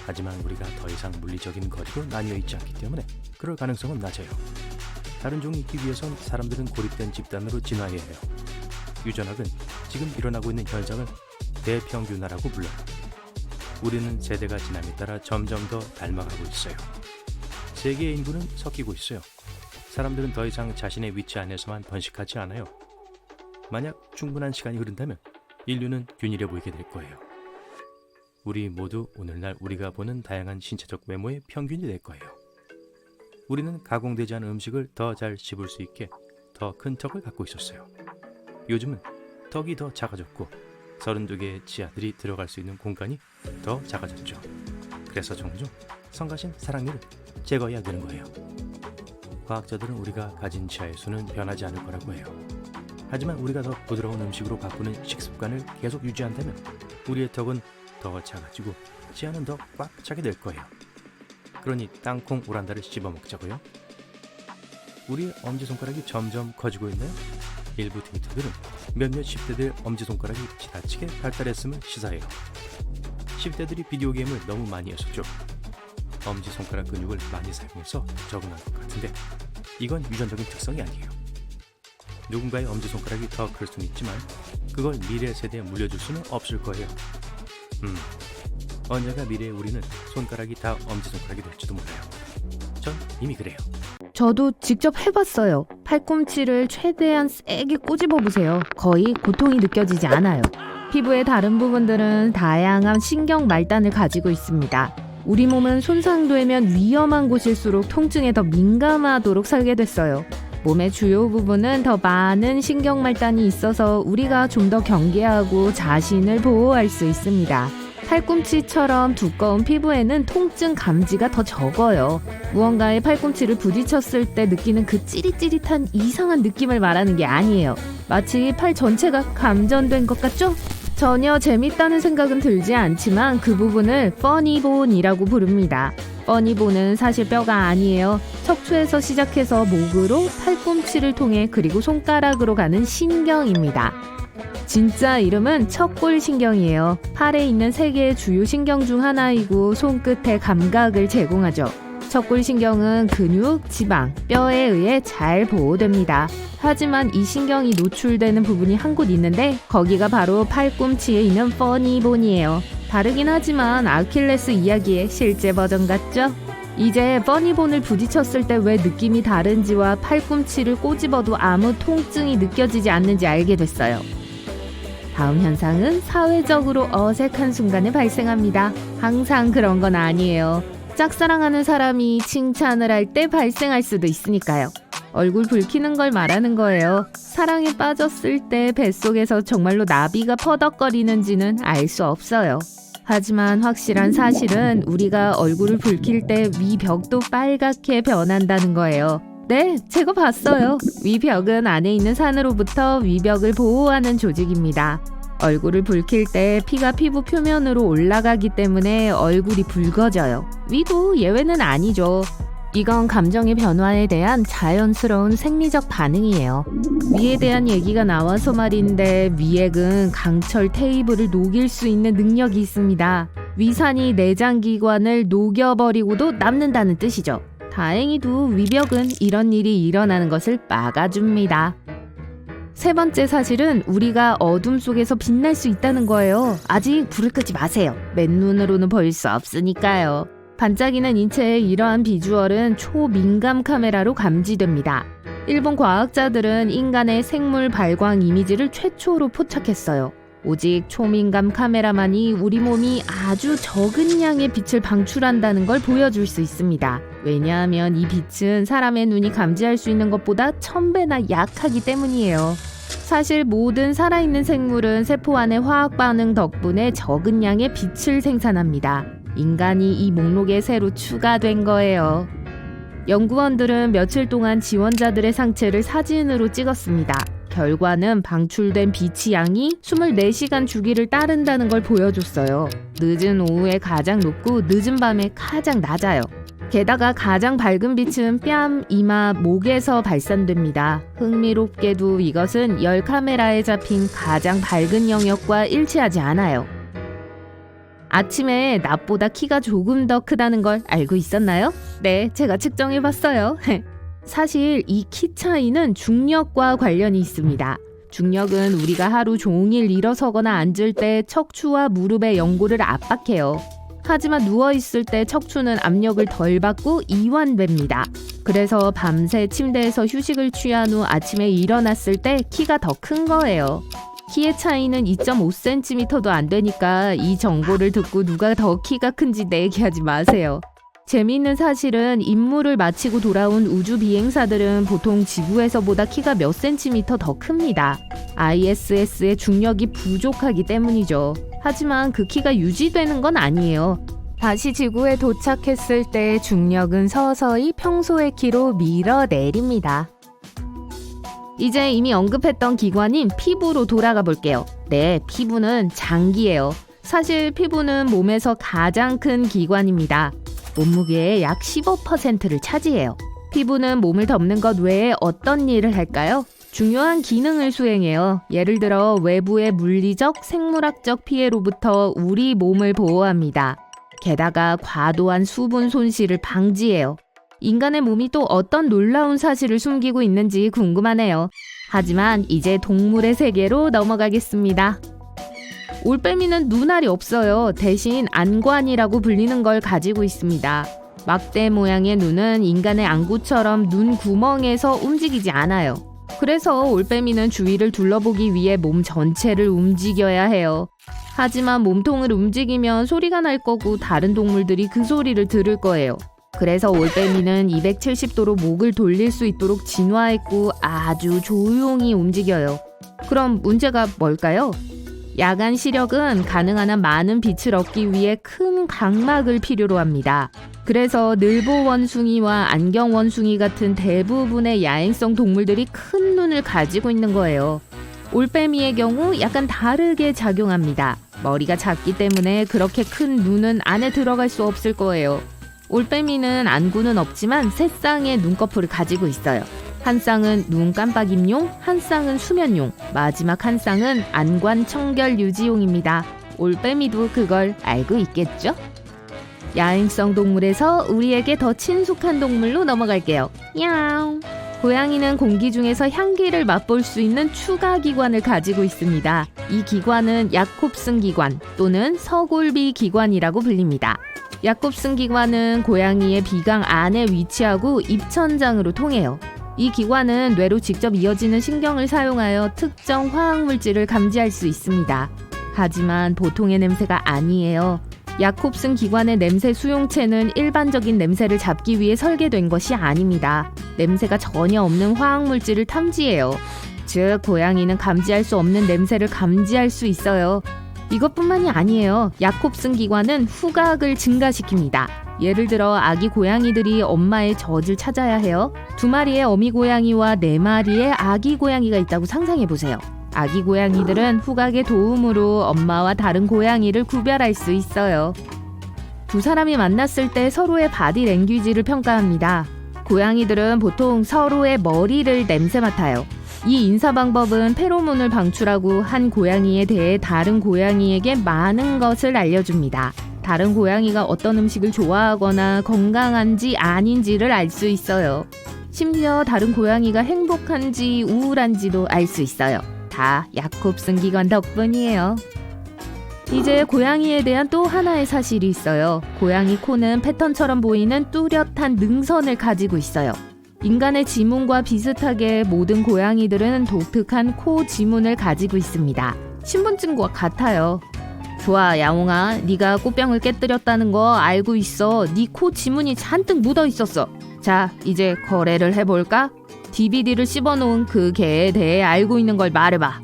하지만 우리가 더 이상 물리적인 거리로 나뉘어 있지 않기 때문에 그럴 가능성은 낮아요. 다른 종이 있기 위해선 사람들은 고립된 집단으로 진화해야 해요. 유전학은 지금 일어나고 있는 현상을 대평균화라고 불러요. 우리는 세대가 지남에 따라 점점 더 닮아가고 있어요. 세계의 인구는 섞이고 있어요. 사람들은 더 이상 자신의 위치 안에서만 번식하지 않아요. 만약 충분한 시간이 흐른다면 인류는 균일해 보이게 될 거예요. 우리 모두 오늘날 우리가 보는 다양한 신체적 외모의 평균이 될 거예요. 우리는 가공되지 않은 음식을 더 잘 씹을 수 있게 더 큰 턱을 갖고 있었어요. 요즘은 턱이 더 작아졌고 32개의 치아들이 들어갈 수 있는 공간이 더 작아졌죠. 그래서 종종 성가신 사랑니를 제거해야 되는 거예요. 과학자들은 우리가 가진 치아의 수는 변하지 않을 거라고 해요. 하지만 우리가 더 부드러운 음식으로 바꾸는 식습관을 계속 유지한다면 우리의 턱은 더 작아지고 치아는 더 꽉 차게 될 거예요. 그러니 땅콩 오란다를 씹어 먹자고요. 우리의 엄지손가락이 점점 커지고 있나요? 일부 데이터들은 몇몇 10대들 엄지손가락이 지나치게 발달했음을 시사해요. 10대들이 비디오 게임을 너무 많이 했었죠. 엄지손가락 근육을 많이 사용해서 적응한 것 같은데 이건 유전적인 특성이 아니에요. 누군가의 엄지손가락이 더 클 수는 있지만 그걸 미래 세대에 물려줄 수는 없을 거예요. 언젠가 미래의 우리는 손가락이 다 엄지손가락이 될지도 몰라요. 전 이미 그래요. 저도 직접 해봤어요. 팔꿈치를 최대한 세게 꼬집어 보세요. 거의 고통이 느껴지지 않아요. 피부의 다른 부분들은 다양한 신경 말단을 가지고 있습니다. 우리 몸은 손상되면 위험한 곳일수록 통증에 더 민감하도록 설계됐어요. 몸의 주요 부분은 더 많은 신경 말단이 있어서 우리가 좀 더 경계하고 자신을 보호할 수 있습니다. 팔꿈치처럼 두꺼운 피부에는 통증 감지가 더 적어요. 무언가에 팔꿈치를 부딪혔을 때 느끼는 그 찌릿찌릿한 이상한 느낌을 말하는 게 아니에요. 마치 팔 전체가 감전된 것 같죠? 전혀 재밌다는 생각은 들지 않지만 그 부분을 퍼니본이라고 부릅니다. 퍼니본은 사실 뼈가 아니에요. 척추에서 시작해서 목으로 팔꿈치를 통해 그리고 손가락으로 가는 신경입니다. 진짜 이름은 척골신경이에요. 팔에 있는 3개의 주요 신경 중 하나이고 손끝의 감각을 제공하죠. 척골신경은 근육, 지방, 뼈에 의해 잘 보호됩니다. 하지만 이 신경이 노출되는 부분이 한 곳 있는데 거기가 바로 팔꿈치에 있는 퍼니본이에요. 다르긴 하지만 아킬레스 이야기의 실제 버전 같죠? 이제 퍼니본을 부딪혔을 때 왜 느낌이 다른지와 팔꿈치를 꼬집어도 아무 통증이 느껴지지 않는지 알게 됐어요. 다음 현상은 사회적으로 어색한 순간에 발생합니다. 항상 그런 건 아니에요. 짝사랑하는 사람이 칭찬을 할 때 발생할 수도 있으니까요. 얼굴 붉히는 걸 말하는 거예요. 사랑에 빠졌을 때 뱃속에서 정말로 나비가 퍼덕거리는지는 알 수 없어요. 하지만 확실한 사실은 우리가 얼굴을 붉힐 때 위벽도 빨갛게 변한다는 거예요. 네, 제가 봤어요. 위벽은 안에 있는 산으로부터 위벽을 보호하는 조직입니다. 얼굴을 붉힐 때 피가 피부 표면으로 올라가기 때문에 얼굴이 붉어져요. 위도 예외는 아니죠. 이건 감정의 변화에 대한 자연스러운 생리적 반응이에요. 위에 대한 얘기가 나와서 말인데 위액은 강철 테이블을 녹일 수 있는 능력이 있습니다. 위산이 내장기관을 녹여버리고도 남는다는 뜻이죠. 다행히도 위벽은 이런 일이 일어나는 것을 막아줍니다. 세 번째 사실은 우리가 어둠 속에서 빛날 수 있다는 거예요. 아직 불을 끄지 마세요. 맨눈으로는 볼 수 없으니까요. 반짝이는 인체의 이러한 비주얼은 초민감 카메라로 감지됩니다. 일본 과학자들은 인간의 생물 발광 이미지를 최초로 포착했어요. 오직 초민감 카메라만이 우리 몸이 아주 적은 양의 빛을 방출한다는 걸 보여줄 수 있습니다. 왜냐하면 이 빛은 사람의 눈이 감지할 수 있는 것보다 1000배나 약하기 때문이에요. 사실 모든 살아있는 생물은 세포 안의 화학 반응 덕분에 적은 양의 빛을 생산합니다. 인간이 이 목록에 새로 추가된 거예요. 연구원들은 며칠 동안 지원자들의 상체를 사진으로 찍었습니다. 결과는 방출된 빛의 양이 24시간 주기를 따른다는 걸 보여줬어요. 늦은 오후에 가장 높고 늦은 밤에 가장 낮아요. 게다가 가장 밝은 빛은 뺨, 이마, 목에서 발산됩니다. 흥미롭게도 이것은 열 카메라에 잡힌 가장 밝은 영역과 일치하지 않아요. 아침에 낮보다 키가 조금 더 크다는 걸 알고 있었나요? 네, 제가 측정해봤어요. 사실 이 키 차이는 중력과 관련이 있습니다. 중력은 우리가 하루 종일 일어서거나 앉을 때 척추와 무릎의 연골을 압박해요. 하지만 누워있을 때 척추는 압력을 덜 받고 이완됩니다. 그래서 밤새 침대에서 휴식을 취한 후 아침에 일어났을 때 키가 더 큰 거예요. 키의 차이는 2.5cm도 안 되니까 이 정보를 듣고 누가 더 키가 큰지 내기하지 마세요. 재미있는 사실은 임무를 마치고 돌아온 우주 비행사들은 보통 지구에서보다 키가 몇 센티미터 더 큽니다. ISS의 중력이 부족하기 때문이죠. 하지만 그 키가 유지되는 건 아니에요. 다시 지구에 도착했을 때 중력은 서서히 평소의 키로 밀어내립니다. 이제 이미 언급했던 기관인 피부로 돌아가 볼게요. 네, 피부는 장기예요. 사실 피부는 몸에서 가장 큰 기관입니다. 몸무게의 약 15%를 차지해요. 피부는 몸을 덮는 것 외에 어떤 일을 할까요? 중요한 기능을 수행해요. 예를 들어 외부의 물리적, 생물학적 피해로부터 우리 몸을 보호합니다. 게다가 과도한 수분 손실을 방지해요. 인간의 몸이 또 어떤 놀라운 사실을 숨기고 있는지 궁금하네요. 하지만 이제 동물의 세계로 넘어가겠습니다. 올빼미는 눈알이 없어요. 대신 안관이라고 불리는 걸 가지고 있습니다. 막대 모양의 눈은 인간의 안구처럼 눈 구멍에서 움직이지 않아요. 그래서 올빼미는 주위를 둘러보기 위해 몸 전체를 움직여야 해요. 하지만 몸통을 움직이면 소리가 날 거고 다른 동물들이 그 소리를 들을 거예요. 그래서 올빼미는 270도로 목을 돌릴 수 있도록 진화했고 아주 조용히 움직여요. 그럼 문제가 뭘까요? 야간 시력은 가능한 한 많은 빛을 얻기 위해 큰 각막을 필요로 합니다. 그래서 늘보 원숭이와 안경 원숭이 같은 대부분의 야행성 동물들이 큰 눈을 가지고 있는 거예요. 올빼미의 경우 약간 다르게 작용합니다. 머리가 작기 때문에 그렇게 큰 눈은 안에 들어갈 수 없을 거예요. 올빼미는 안구는 없지만 세 쌍의 눈꺼풀을 가지고 있어요. 한 쌍은 눈 깜빡임용, 한 쌍은 수면용, 마지막 한 쌍은 안관 청결 유지용입니다. 올빼미도 그걸 알고 있겠죠? 야행성 동물에서 우리에게 더 친숙한 동물로 넘어갈게요. 야옹! 고양이는 공기 중에서 향기를 맛볼 수 있는 추가 기관을 가지고 있습니다. 이 기관은 야콥슨 기관 또는 서골비 기관이라고 불립니다. 야콥슨 기관은 고양이의 비강 안에 위치하고 입천장으로 통해요. 이 기관은 뇌로 직접 이어지는 신경을 사용하여 특정 화학물질을 감지할 수 있습니다. 하지만 보통의 냄새가 아니에요. 야콥슨 기관의 냄새 수용체는 일반적인 냄새를 잡기 위해 설계된 것이 아닙니다. 냄새가 전혀 없는 화학물질을 탐지해요. 즉, 고양이는 감지할 수 없는 냄새를 감지할 수 있어요. 이것뿐만이 아니에요. 야콥슨 기관은 후각을 증가시킵니다. 예를 들어 아기 고양이들이 엄마의 젖을 찾아야 해요. 2마리의 어미 고양이와 4마리의 아기 고양이가 있다고 상상해보세요. 아기 고양이들은 후각의 도움으로 엄마와 다른 고양이를 구별할 수 있어요. 두 사람이 만났을 때 서로의 바디 랭귀지를 평가합니다. 고양이들은 보통 서로의 머리를 냄새 맡아요. 이 인사 방법은 페로몬을 방출하고 한 고양이에 대해 다른 고양이에게 많은 것을 알려줍니다. 다른 고양이가 어떤 음식을 좋아하거나 건강한지 아닌지를 알 수 있어요. 심지어 다른 고양이가 행복한지 우울한지도 알 수 있어요. 다 야콥슨 기관 덕분이에요. 이제 고양이에 대한 또 하나의 사실이 있어요. 고양이 코는 패턴처럼 보이는 뚜렷한 능선을 가지고 있어요. 인간의 지문과 비슷하게 모든 고양이들은 독특한 코 지문을 가지고 있습니다. 신분증과 같아요. 좋아, 야옹아. 네가 꽃병을 깨뜨렸다는 거 알고 있어. 네 코 지문이 잔뜩 묻어 있었어. 자, 이제 거래를 해볼까? DVD를 씹어놓은 그 개에 대해 알고 있는 걸 말해봐.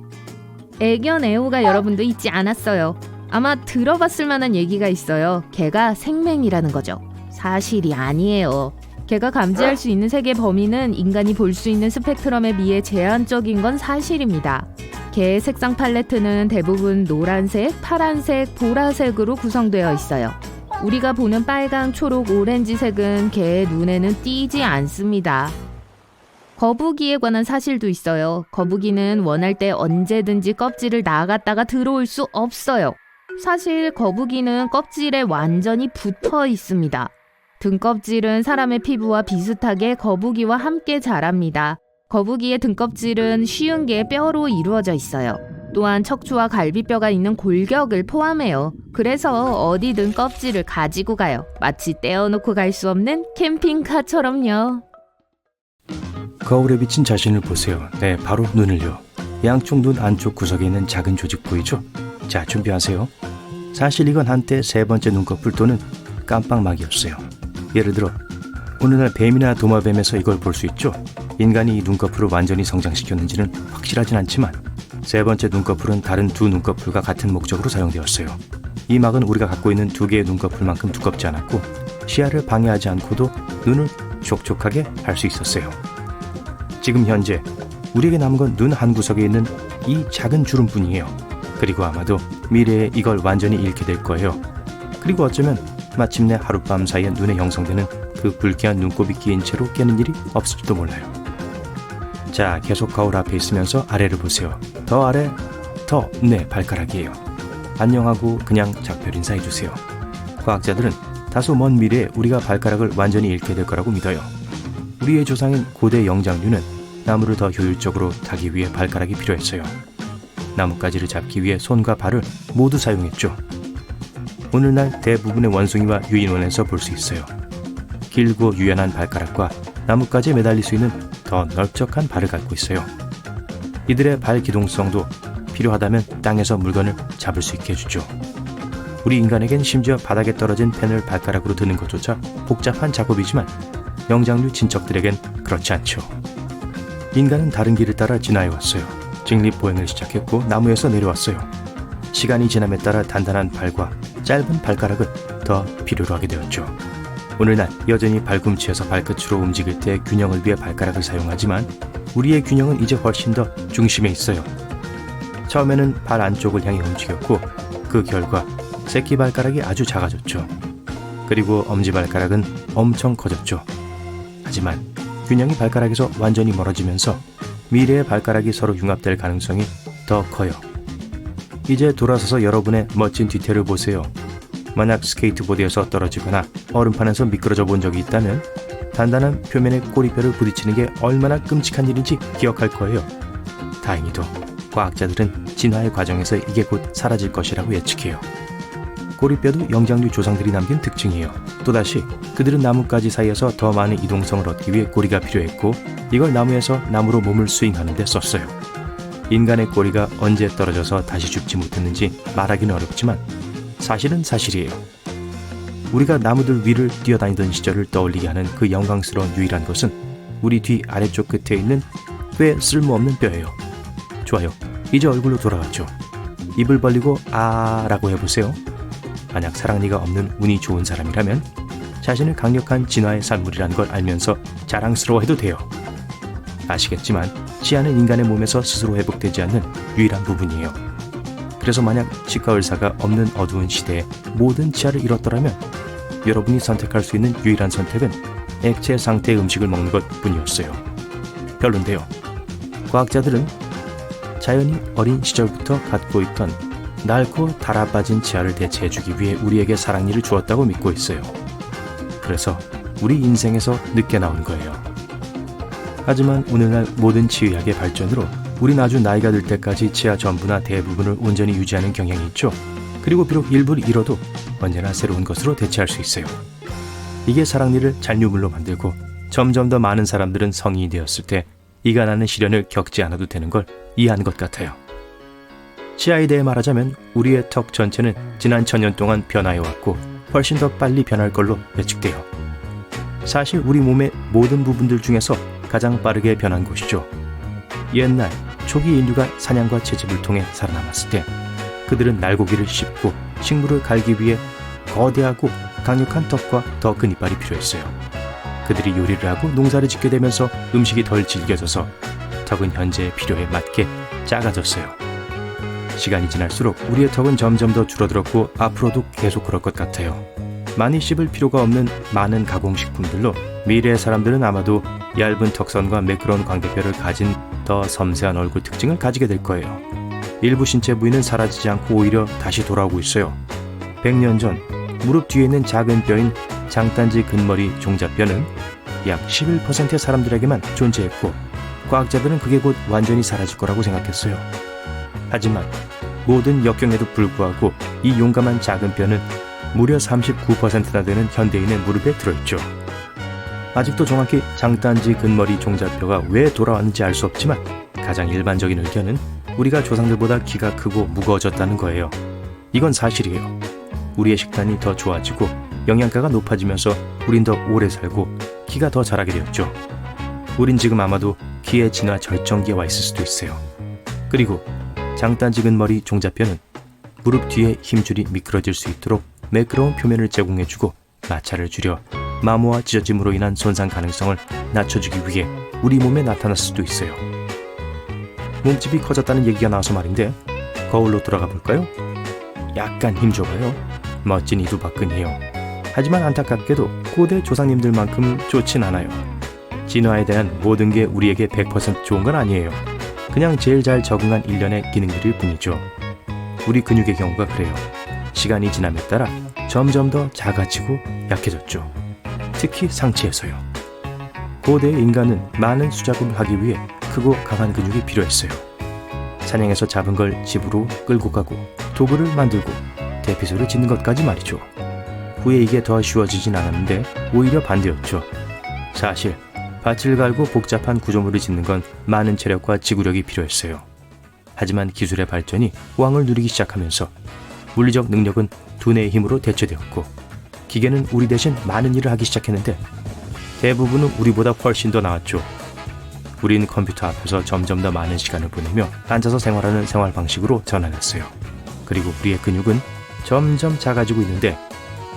애견 애호가 여러분도 잊지 않았어요. 아마 들어봤을 만한 얘기가 있어요. 개가 생맹이라는 거죠. 사실이 아니에요. 개가 감지할 수 있는 색의 범위는 인간이 볼 수 있는 스펙트럼에 비해 제한적인 건 사실입니다. 개의 색상 팔레트는 대부분 노란색, 파란색, 보라색으로 구성되어 있어요. 우리가 보는 빨강, 초록, 오렌지색은 개의 눈에는 띄지 않습니다. 거북이에 관한 사실도 있어요. 거북이는 원할 때 언제든지 껍질을 나갔다가 들어올 수 없어요. 사실 거북이는 껍질에 완전히 붙어 있습니다. 등껍질은 사람의 피부와 비슷하게 거북이와 함께 자랍니다. 거북이의 등껍질은 50개의 뼈로 이루어져 있어요. 또한 척추와 갈비뼈가 있는 골격을 포함해요. 그래서 어디든 껍질을 가지고 가요. 마치 떼어놓고 갈 수 없는 캠핑카처럼요. 거울에 비친 자신을 보세요. 네, 바로 눈을요. 양쪽 눈 안쪽 구석에 있는 작은 조직 보이죠? 자, 준비하세요. 사실 이건 한때 세 번째 눈꺼풀 또는 깜빡막이었어요. 예를 들어 오늘날 뱀이나 도마뱀에서 이걸 볼 수 있죠. 인간이 이 눈꺼풀을 완전히 성장시켰는지는 확실하진 않지만 세 번째 눈꺼풀은 다른 두 눈꺼풀과 같은 목적으로 사용되었어요. 이 막은 우리가 갖고 있는 두 개의 눈꺼풀만큼 두껍지 않았고 시야를 방해하지 않고도 눈을 촉촉하게 할 수 있었어요. 지금 현재 우리에게 남은 건 눈 한 구석에 있는 이 작은 주름뿐이에요. 그리고 아마도 미래에 이걸 완전히 잃게 될 거예요. 그리고 어쩌면 마침내 하룻밤 사이에 눈에 형성되는 그 불쾌한 눈곱이 끼인 채로 깨는 일이 없을지도 몰라요. 자, 계속 거울 앞에 있으면서 아래를 보세요. 더 아래, 더 네 발가락이에요. 안녕하고 그냥 작별 인사해주세요. 과학자들은 다소 먼 미래에 우리가 발가락을 완전히 잃게 될 거라고 믿어요. 우리의 조상인 고대 영장류는 나무를 더 효율적으로 타기 위해 발가락이 필요했어요. 나뭇가지를 잡기 위해 손과 발을 모두 사용했죠. 오늘날 대부분의 원숭이와 유인원에서 볼 수 있어요. 길고 유연한 발가락과 나뭇가지에 매달릴 수 있는 더 넓적한 발을 갖고 있어요. 이들의 발 기동성도 필요하다면 땅에서 물건을 잡을 수 있게 해주죠. 우리 인간에겐 심지어 바닥에 떨어진 펜을 발가락으로 드는 것조차 복잡한 작업이지만 영장류 친척들에겐 그렇지 않죠. 인간은 다른 길을 따라 진화해왔어요. 직립보행을 시작했고 나무에서 내려왔어요. 시간이 지남에 따라 단단한 발과 짧은 발가락을 더 필요로 하게 되었죠. 오늘날 여전히 발꿈치에서 발끝으로 움직일 때 균형을 위해 발가락을 사용하지만 우리의 균형은 이제 훨씬 더 중심에 있어요. 처음에는 발 안쪽을 향해 움직였고 그 결과 새끼발가락이 아주 작아졌죠. 그리고 엄지발가락은 엄청 커졌죠. 하지만 균형이 발가락에서 완전히 멀어지면서 미래의 발가락이 서로 융합될 가능성이 더 커요. 이제 돌아서서 여러분의 멋진 뒤태를 보세요. 만약 스케이트보드에서 떨어지거나 얼음판에서 미끄러져 본 적이 있다면 단단한 표면에 꼬리뼈를 부딪히는 게 얼마나 끔찍한 일인지 기억할 거예요. 다행히도 과학자들은 진화의 과정에서 이게 곧 사라질 것이라고 예측해요. 꼬리뼈도 영장류 조상들이 남긴 특징이에요. 또다시 그들은 나뭇가지 사이에서 더 많은 이동성을 얻기 위해 꼬리가 필요했고 이걸 나무에서 나무로 몸을 스윙하는 데 썼어요. 인간의 꼬리가 언제 떨어져서 다시 죽지 못했는지 말하기는 어렵지만 사실은 사실이에요. 우리가 나무들 위를 뛰어다니던 시절을 떠올리게 하는 그 영광스러운 유일한 것은 우리 뒤 아래쪽 끝에 있는 꽤 쓸모없는 뼈예요. 좋아요. 이제 얼굴로 돌아왔죠. 입을 벌리고 아라고 해보세요. 만약 사랑니가 없는 운이 좋은 사람이라면 자신을 강력한 진화의 산물이라는 걸 알면서 자랑스러워해도 돼요. 아시겠지만 치아는 인간의 몸에서 스스로 회복되지 않는 유일한 부분이에요. 그래서 만약 치과 의사가 없는 어두운 시대에 모든 치아를 잃었더라면 여러분이 선택할 수 있는 유일한 선택은 액체 상태의 음식을 먹는 것 뿐이었어요. 별론데요. 과학자들은 자연이 어린 시절부터 갖고 있던 낡고 달아빠진 치아를 대체해주기 위해 우리에게 사랑니를 주었다고 믿고 있어요. 그래서 우리 인생에서 늦게 나온 거예요. 하지만 오늘날 모든 치의학의 발전으로 우린 아주 나이가 들 때까지 치아 전부나 대부분을 온전히 유지하는 경향이 있죠. 그리고 비록 일부를 잃어도 언제나 새로운 것으로 대체할 수 있어요. 이게 사랑니를 잔류물로 만들고 점점 더 많은 사람들은 성인이 되었을 때 이가 나는 시련을 겪지 않아도 되는 걸 이해한 것 같아요. 치아에 대해 말하자면 우리의 턱 전체는 지난 1000년 동안 변화해왔고 훨씬 더 빨리 변할 걸로 예측돼요. 사실 우리 몸의 모든 부분들 중에서 가장 빠르게 변한 곳이죠. 옛날 초기 인류가 사냥과 채집을 통해 살아남았을 때 그들은 날고기를 씹고 식물을 갈기 위해 거대하고 강력한 턱과 더 큰 이빨이 필요했어요. 그들이 요리를 하고 농사를 짓게 되면서 음식이 덜 질겨져서 턱은 현재의 필요에 맞게 작아졌어요. 시간이 지날수록 우리의 턱은 점점 더 줄어들었고 앞으로도 계속 그럴 것 같아요. 많이 씹을 필요가 없는 많은 가공식품들로 미래의 사람들은 아마도 얇은 턱선과 매끄러운 광대뼈를 가진 더 섬세한 얼굴 특징을 가지게 될 거예요. 일부 신체 부위는 사라지지 않고 오히려 다시 돌아오고 있어요. 100년 전 무릎 뒤에 있는 작은 뼈인 장단지 근머리 종잡뼈는 약 11%의 사람들에게만 존재했고 과학자들은 그게 곧 완전히 사라질 거라고 생각했어요. 하지만 모든 역경에도 불구하고 이 용감한 작은 뼈는 무려 39%나 되는 현대인의 무릎에 들어있죠. 아직도 정확히 장단지 근머리 종잡뼈가 왜 돌아왔는지 알 수 없지만 가장 일반적인 의견은 우리가 조상들보다 키가 크고 무거워졌다는 거예요. 이건 사실이에요. 우리의 식단이 더 좋아지고 영양가가 높아지면서 우린 더 오래 살고 키가 더 자라게 되었죠. 우린 지금 아마도 키의 진화 절정기에 와 있을 수도 있어요. 그리고 장단지 근머리 종잡뼈는 무릎 뒤에 힘줄이 미끄러질 수 있도록 매끄러운 표면을 제공해주고 마찰을 줄여 마모와 찢어짐으로 인한 손상 가능성을 낮춰주기 위해 우리 몸에 나타날 수도 있어요. 몸집이 커졌다는 얘기가 나와서 말인데 거울로 돌아가 볼까요? 약간 힘줘봐요. 멋진 이두박근이에요. 하지만 안타깝게도 고대 조상님들만큼 좋진 않아요. 진화에 대한 모든 게 우리에게 100% 좋은 건 아니에요. 그냥 제일 잘 적응한 일련의 기능들일 뿐이죠. 우리 근육의 경우가 그래요. 시간이 지남에 따라 점점 더 작아지고 약해졌죠. 특히 상체에서요. 고대의 인간은 많은 수작업을 하기 위해 크고 강한 근육이 필요했어요. 사냥해서 잡은 걸 집으로 끌고 가고 도구를 만들고 대피소를 짓는 것까지 말이죠. 후에 이게 더 쉬워지진 않았는데 오히려 반대였죠. 사실 밭을 갈고 복잡한 구조물을 짓는 건 많은 체력과 지구력이 필요했어요. 하지만 기술의 발전이 왕을 누리기 시작하면서 물리적 능력은 두뇌의 힘으로 대체되었고 기계는 우리 대신 많은 일을 하기 시작했는데 대부분은 우리보다 훨씬 더 나았죠. 우린 컴퓨터 앞에서 점점 더 많은 시간을 보내며 앉아서 생활하는 생활 방식으로 전환했어요. 그리고 우리의 근육은 점점 작아지고 있는데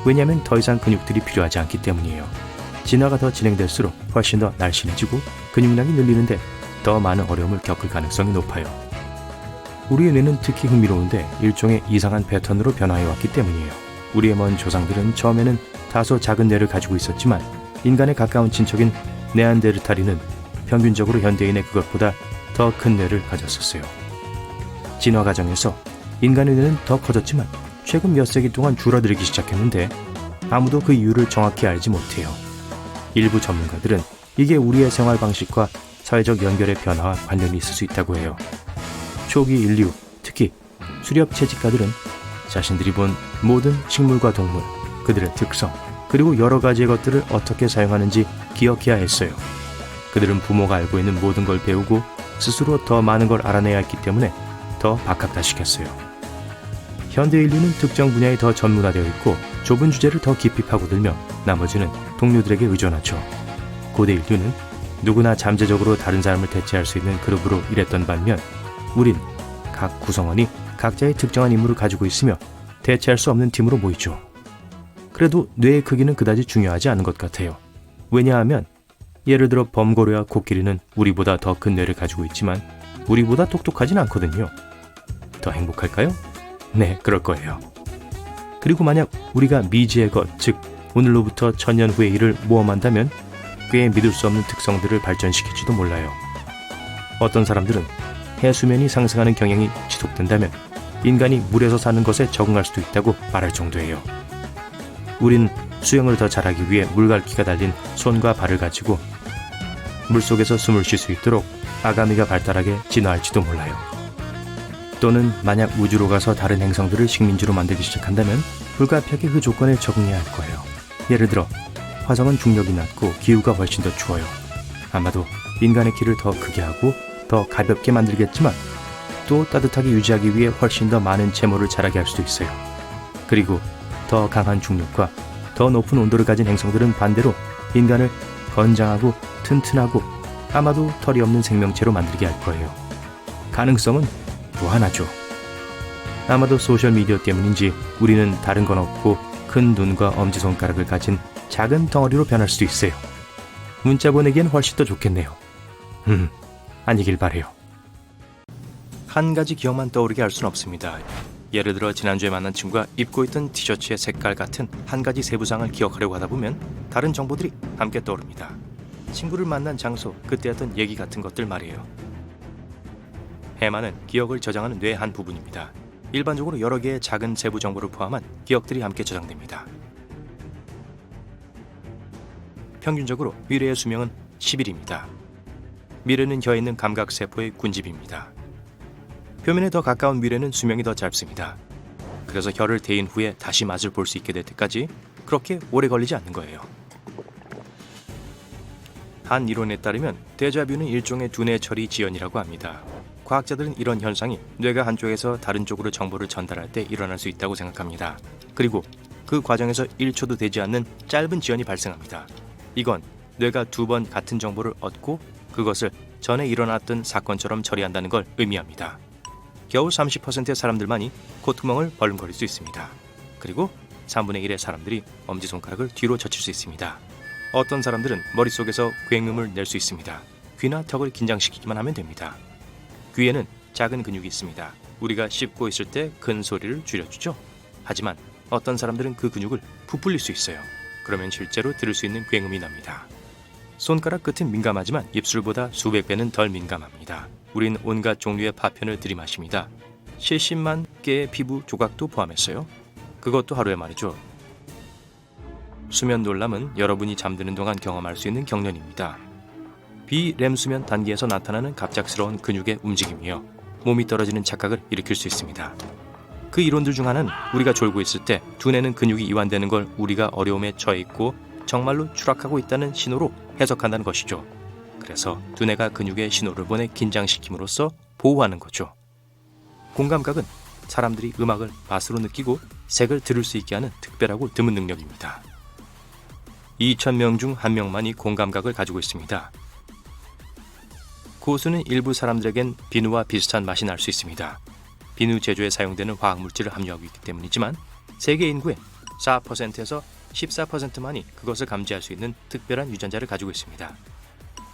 왜냐하면 더 이상 근육들이 필요하지 않기 때문이에요. 진화가 더 진행될수록 훨씬 더 날씬해지고 근육량이 늘리는데 더 많은 어려움을 겪을 가능성이 높아요. 우리의 뇌는 특히 흥미로운데 일종의 이상한 패턴으로 변화해왔기 때문이에요. 우리의 먼 조상들은 처음에는 다소 작은 뇌를 가지고 있었지만 인간에 가까운 친척인 네안데르탈인은 평균적으로 현대인의 그것보다 더 큰 뇌를 가졌었어요. 진화 과정에서 인간의 뇌는 더 커졌지만 최근 몇 세기 동안 줄어들기 시작했는데 아무도 그 이유를 정확히 알지 못해요. 일부 전문가들은 이게 우리의 생활 방식과 사회적 연결의 변화와 관련이 있을 수 있다고 해요. 초기 인류, 특히 수렵 채집가들은 자신들이 본 모든 식물과 동물, 그들의 특성, 그리고 여러 가지의 것들을 어떻게 사용하는지 기억해야 했어요. 그들은 부모가 알고 있는 모든 걸 배우고 스스로 더 많은 걸 알아내야 했기 때문에 더 박학다식했어요. 현대 인류는 특정 분야에 더 전문화되어 있고 좁은 주제를 더 깊이 파고들며 나머지는 동료들에게 의존하죠. 고대 인류는 누구나 잠재적으로 다른 사람을 대체할 수 있는 그룹으로 일했던 반면 우린 각 구성원이 각자의 특정한 임무를 가지고 있으며 대체할 수 없는 팀으로 모이죠. 그래도 뇌의 크기는 그다지 중요하지 않은 것 같아요. 왜냐하면 예를 들어 범고래와 코끼리는 우리보다 더 큰 뇌를 가지고 있지만 우리보다 똑똑하진 않거든요. 더 행복할까요? 네, 그럴 거예요. 그리고 만약 우리가 미지의 것, 즉 오늘로부터 1000년 후의 일을 모험한다면 꽤 믿을 수 없는 특성들을 발전시킬지도 몰라요. 어떤 사람들은 해수면이 상승하는 경향이 지속된다면 인간이 물에서 사는 것에 적응할 수도 있다고 말할 정도예요. 우린 수영을 더 잘하기 위해 물갈퀴가 달린 손과 발을 가지고 물속에서 숨을 쉴 수 있도록 아가미가 발달하게 진화할지도 몰라요. 또는 만약 우주로 가서 다른 행성들을 식민지로 만들기 시작한다면 불가피하게 그 조건에 적응해야 할 거예요. 예를 들어 화성은 중력이 낮고 기후가 훨씬 더 추워요. 아마도 인간의 키를 더 크게 하고 더 가볍게 만들겠지만 또 따뜻하게 유지하기 위해 훨씬 더 많은 채모를 자라게 할 수도 있어요. 그리고 더 강한 중력과 더 높은 온도를 가진 행성들은 반대로 인간을 건장하고 튼튼하고 아마도 털이 없는 생명체로 만들게 할 거예요. 가능성은 무한하죠. 아마도 소셜미디어 때문인지 우리는 다른 건 없고 큰 눈과 엄지손가락을 가진 작은 덩어리로 변할 수도 있어요. 문자 보내기엔 훨씬 더 좋겠네요. 아니길 바래요. 한 가지 기억만 떠오르게 할 수는 없습니다. 예를 들어 지난주에 만난 친구가 입고 있던 티셔츠의 색깔 같은 한 가지 세부상을 기억하려고 하다 보면 다른 정보들이 함께 떠오릅니다. 친구를 만난 장소, 그때 했던 얘기 같은 것들 말이에요. 해마는 기억을 저장하는 뇌의 한 부분입니다. 일반적으로 여러 개의 작은 세부 정보를 포함한 기억들이 함께 저장됩니다. 평균적으로 미래의 수명은 10일입니다. 미래는 혀에 있는 감각세포의 군집입니다. 표면에 더 가까운 미래는 수명이 더 짧습니다. 그래서 혀를 대인 후에 다시 맛을 볼 수 있게 될 때까지 그렇게 오래 걸리지 않는 거예요. 한 이론에 따르면 데자뷰는 일종의 두뇌 처리 지연이라고 합니다. 과학자들은 이런 현상이 뇌가 한쪽에서 다른 쪽으로 정보를 전달할 때 일어날 수 있다고 생각합니다. 그리고 그 과정에서 1초도 되지 않는 짧은 지연이 발생합니다. 이건 뇌가 2번 같은 정보를 얻고 그것을 전에 일어났던 사건처럼 처리한다는 걸 의미합니다. 겨우 30%의 사람들만이 콧구멍을 벌렁거릴 수 있습니다. 그리고 3분의 1의 사람들이 엄지손가락을 뒤로 젖힐 수 있습니다. 어떤 사람들은 머릿속에서 굉음을 낼 수 있습니다. 귀나 턱을 긴장시키기만 하면 됩니다. 귀에는 작은 근육이 있습니다. 우리가 씹고 있을 때 큰 소리를 줄여주죠. 하지만 어떤 사람들은 그 근육을 부풀릴 수 있어요. 그러면 실제로 들을 수 있는 굉음이 납니다. 손가락 끝은 민감하지만 입술보다 수백 배는 덜 민감합니다. 우린 온갖 종류의 파편을 들이마십니다. 70만 개의 피부 조각도 포함했어요. 그것도 하루에 말이죠. 수면 놀람은 여러분이 잠드는 동안 경험할 수 있는 경련입니다. 비렘 수면 단계에서 나타나는 갑작스러운 근육의 움직임이요. 몸이 떨어지는 착각을 일으킬 수 있습니다. 그 이론들 중 하나는 우리가 졸고 있을 때 두뇌는 근육이 이완되는 걸 우리가 어려움에 처해 있고 정말로 추락하고 있다는 신호로 해석한다는 것이죠. 그래서 두뇌가 근육에 신호를 보내 긴장시킴으로써 보호하는 거죠. 공감각은 사람들이 음악을 맛으로 느끼고 색을 들을 수 있게 하는 특별하고 드문 능력입니다. 2,000명 중 1명만이 공감각을 가지고 있습니다. 고수는 일부 사람들에겐 비누와 비슷한 맛이 날 수 있습니다. 비누 제조에 사용되는 화학물질을 함유하고 있기 때문이지만 세계 인구의 4%에서 14%만이 그것을 감지할 수 있는 특별한 유전자를 가지고 있습니다.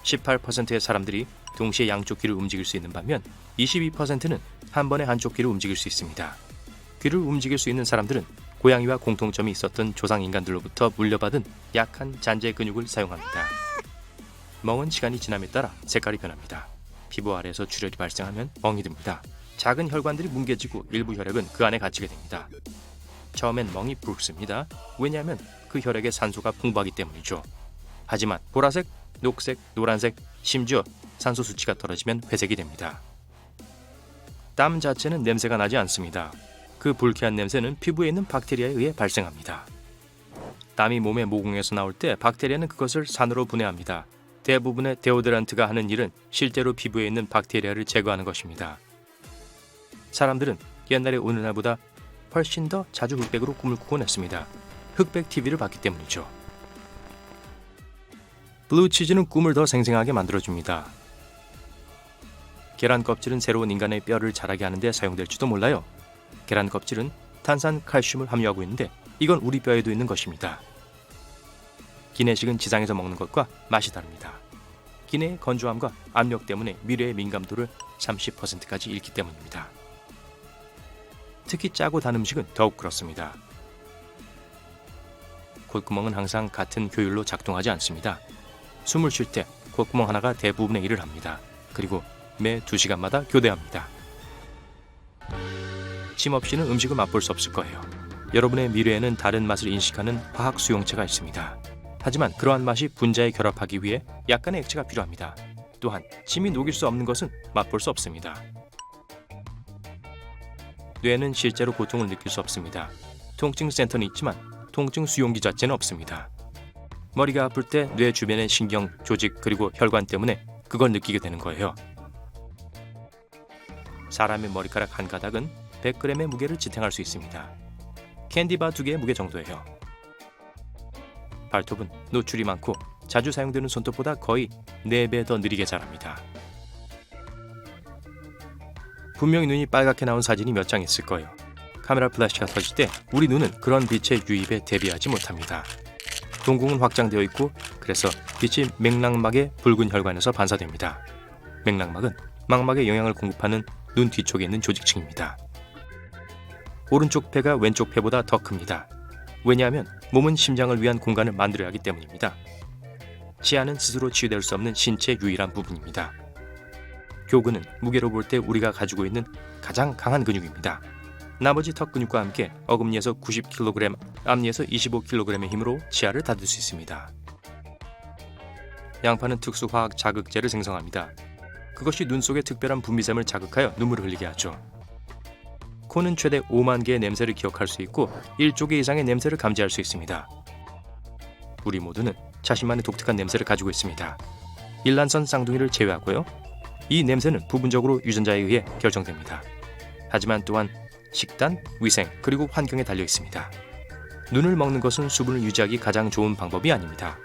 18%의 사람들이 동시에 양쪽 귀를 움직일 수 있는 반면 22%는 한 번에 한쪽 귀를 움직일 수 있습니다. 귀를 움직일 수 있는 사람들은 고양이와 공통점이 있었던 조상인간들로부터 물려받은 약한 잔재 근육을 사용합니다. 멍은 시간이 지남에 따라 색깔이 변합니다. 피부 아래에서 출혈이 발생하면 멍이 듭니다. 작은 혈관들이 뭉개지고 일부 혈액은 그 안에 갇히게 됩니다. 처음엔 멍이 붉습니다. 왜냐하면 그 혈액에 산소가 풍부하기 때문이죠. 하지만 보라색, 녹색, 노란색, 심지어 산소 수치가 떨어지면 회색이 됩니다. 땀 자체는 냄새가 나지 않습니다. 그 불쾌한 냄새는 피부에 있는 박테리아에 의해 발생합니다. 땀이 몸의 모공에서 나올 때 박테리아는 그것을 산으로 분해합니다. 대부분의 데오드란트가 하는 일은 실제로 피부에 있는 박테리아를 제거하는 것입니다. 사람들은 옛날의 오늘날보다 훨씬 더 자주 흑백으로 꿈을 꾸곤 했습니다. 흑백 TV를 봤기 때문이죠. 블루치즈는 꿈을 더 생생하게 만들어줍니다. 계란 껍질은 새로운 인간의 뼈를 자라게 하는데 사용될지도 몰라요. 계란 껍질은 탄산 칼슘을 함유하고 있는데 이건 우리 뼈에도 있는 것입니다. 기내식은 지상에서 먹는 것과 맛이 다릅니다. 기내의 건조함과 압력 때문에 미래의 민감도를 30%까지 잃기 때문입니다. 특히 짜고 단 음식은 더욱 그렇습니다. 콧구멍은 항상 같은 효율로 작동하지 않습니다. 숨을 쉴 때 콧구멍 하나가 대부분의 일을 합니다. 그리고 매 2시간마다 교대합니다. 침 없이는 음식을 맛볼 수 없을 거예요. 여러분의 미래에는 다른 맛을 인식하는 화학 수용체가 있습니다. 하지만 그러한 맛이 분자에 결합하기 위해 약간의 액체가 필요합니다. 또한 침이 녹일 수 없는 것은 맛볼 수 없습니다. 뇌는 실제로 고통을 느낄 수 없습니다. 통증 센터는 있지만 통증 수용기 자체는 없습니다. 머리가 아플 때 뇌 주변의 신경, 조직 그리고 혈관 때문에 그걸 느끼게 되는 거예요. 사람의 머리카락 한 가닥은 100g의 무게를 지탱할 수 있습니다. 캔디바 2개의 무게 정도예요. 발톱은 노출이 많고 자주 사용되는 손톱보다 거의 4배 더 느리게 자랍니다. 분명히 눈이 빨갛게 나온 사진이 몇 장 있을 거예요. 카메라 플래시가 터질 때 우리 눈은 그런 빛의 유입에 대비하지 못합니다. 동공은 확장되어 있고 그래서 빛이 맥락막의 붉은 혈관에서 반사됩니다. 맥락막은 망막에 영향을 공급하는 눈 뒤쪽에 있는 조직층입니다. 오른쪽 폐가 왼쪽 폐보다 더 큽니다. 왜냐하면 몸은 심장을 위한 공간을 만들어야 하기 때문입니다. 치아는 스스로 치유될 수 없는 신체의 유일한 부분입니다. 교근은 무게로 볼 때 우리가 가지고 있는 가장 강한 근육입니다. 나머지 턱 근육과 함께 어금니에서 90kg, 앞니에서 25kg의 힘으로 치아를 닫을 수 있습니다. 양파는 특수 화학 자극제를 생성합니다. 그것이 눈 속의 특별한 분비샘을 자극하여 눈물을 흘리게 하죠. 코는 최대 5만 개의 냄새를 기억할 수 있고 1조 개 이상의 냄새를 감지할 수 있습니다. 우리 모두는 자신만의 독특한 냄새를 가지고 있습니다. 일란선 쌍둥이를 제외하고요. 이 냄새는 부분적으로 유전자에 의해 결정됩니다. 하지만 또한 식단, 위생, 그리고 환경에 달려 있습니다. 눈을 먹는 것은 수분을 유지하기 가장 좋은 방법이 아닙니다.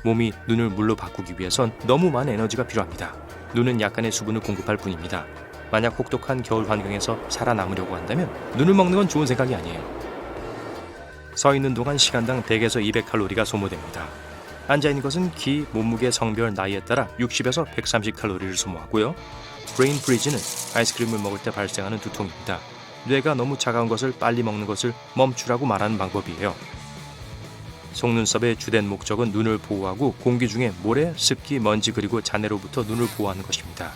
몸이 눈을 물로 바꾸기 위해선 너무 많은 에너지가 필요합니다. 눈은 약간의 수분을 공급할 뿐입니다. 만약 혹독한 겨울 환경에서 살아남으려고 한다면 눈을 먹는 건 좋은 생각이 아니에요. 서 있는 동안 시간당 100에서 200칼로리가 소모됩니다. 앉아있는 것은 키, 몸무게, 성별, 나이에 따라 60에서 130칼로리를 소모하고요. 브레인 프리즈는 아이스크림을 먹을 때 발생하는 두통입니다. 뇌가 너무 차가운 것을 빨리 먹는 것을 멈추라고 말하는 방법이에요. 속눈썹의 주된 목적은 눈을 보호하고 공기 중에 모래, 습기, 먼지 그리고 잔해로부터 눈을 보호하는 것입니다.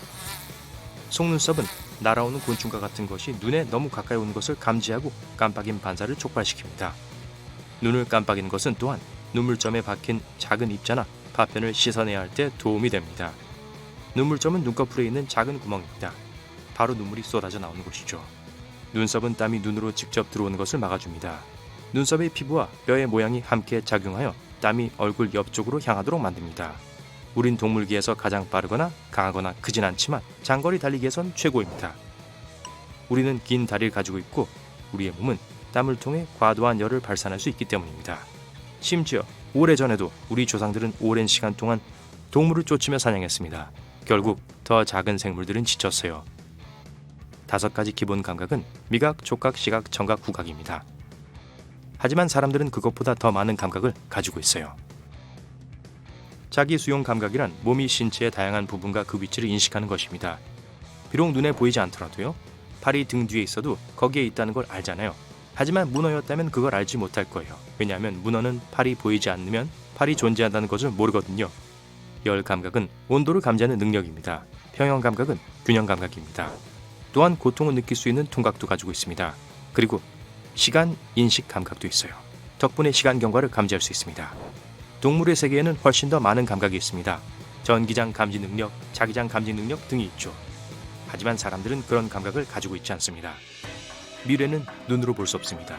속눈썹은 날아오는 곤충과 같은 것이 눈에 너무 가까이 오는 것을 감지하고 깜빡임 반사를 촉발시킵니다. 눈을 깜빡이는 것은 또한 눈물점에 박힌 작은 입자나 파편을 씻어내야 할 때 도움이 됩니다. 눈물점은 눈꺼풀에 있는 작은 구멍입니다. 바로 눈물이 쏟아져 나오는 곳이죠. 눈썹은 땀이 눈으로 직접 들어오는 것을 막아줍니다. 눈썹의 피부와 뼈의 모양이 함께 작용하여 땀이 얼굴 옆쪽으로 향하도록 만듭니다. 우린 동물계에서 가장 빠르거나 강하거나 크진 않지만 장거리 달리기에선 최고입니다. 우리는 긴 다리를 가지고 있고 우리의 몸은 땀을 통해 과도한 열을 발산할 수 있기 때문입니다. 심지어 오래전에도 우리 조상들은 오랜 시간 동안 동물을 쫓으며 사냥했습니다. 결국 더 작은 생물들은 지쳤어요. 5가지 기본 감각은 미각, 촉각, 시각, 청각, 후각입니다. 하지만 사람들은 그것보다 더 많은 감각을 가지고 있어요. 자기 수용 감각이란 몸이 신체의 다양한 부분과 그 위치를 인식하는 것입니다. 비록 눈에 보이지 않더라도요. 팔이 등 뒤에 있어도 거기에 있다는 걸 알잖아요. 하지만 문어였다면 그걸 알지 못할 거예요. 왜냐하면 문어는 팔이 보이지 않으면 팔이 존재한다는 것을 모르거든요. 열 감각은 온도를 감지하는 능력입니다. 평형 감각은 균형 감각입니다. 또한 고통을 느낄 수 있는 통각도 가지고 있습니다. 그리고 시간 인식 감각도 있어요. 덕분에 시간 경과를 감지할 수 있습니다. 동물의 세계에는 훨씬 더 많은 감각이 있습니다. 전기장 감지 능력, 자기장 감지 능력 등이 있죠. 하지만 사람들은 그런 감각을 가지고 있지 않습니다. 미래는 눈으로 볼 수 없습니다.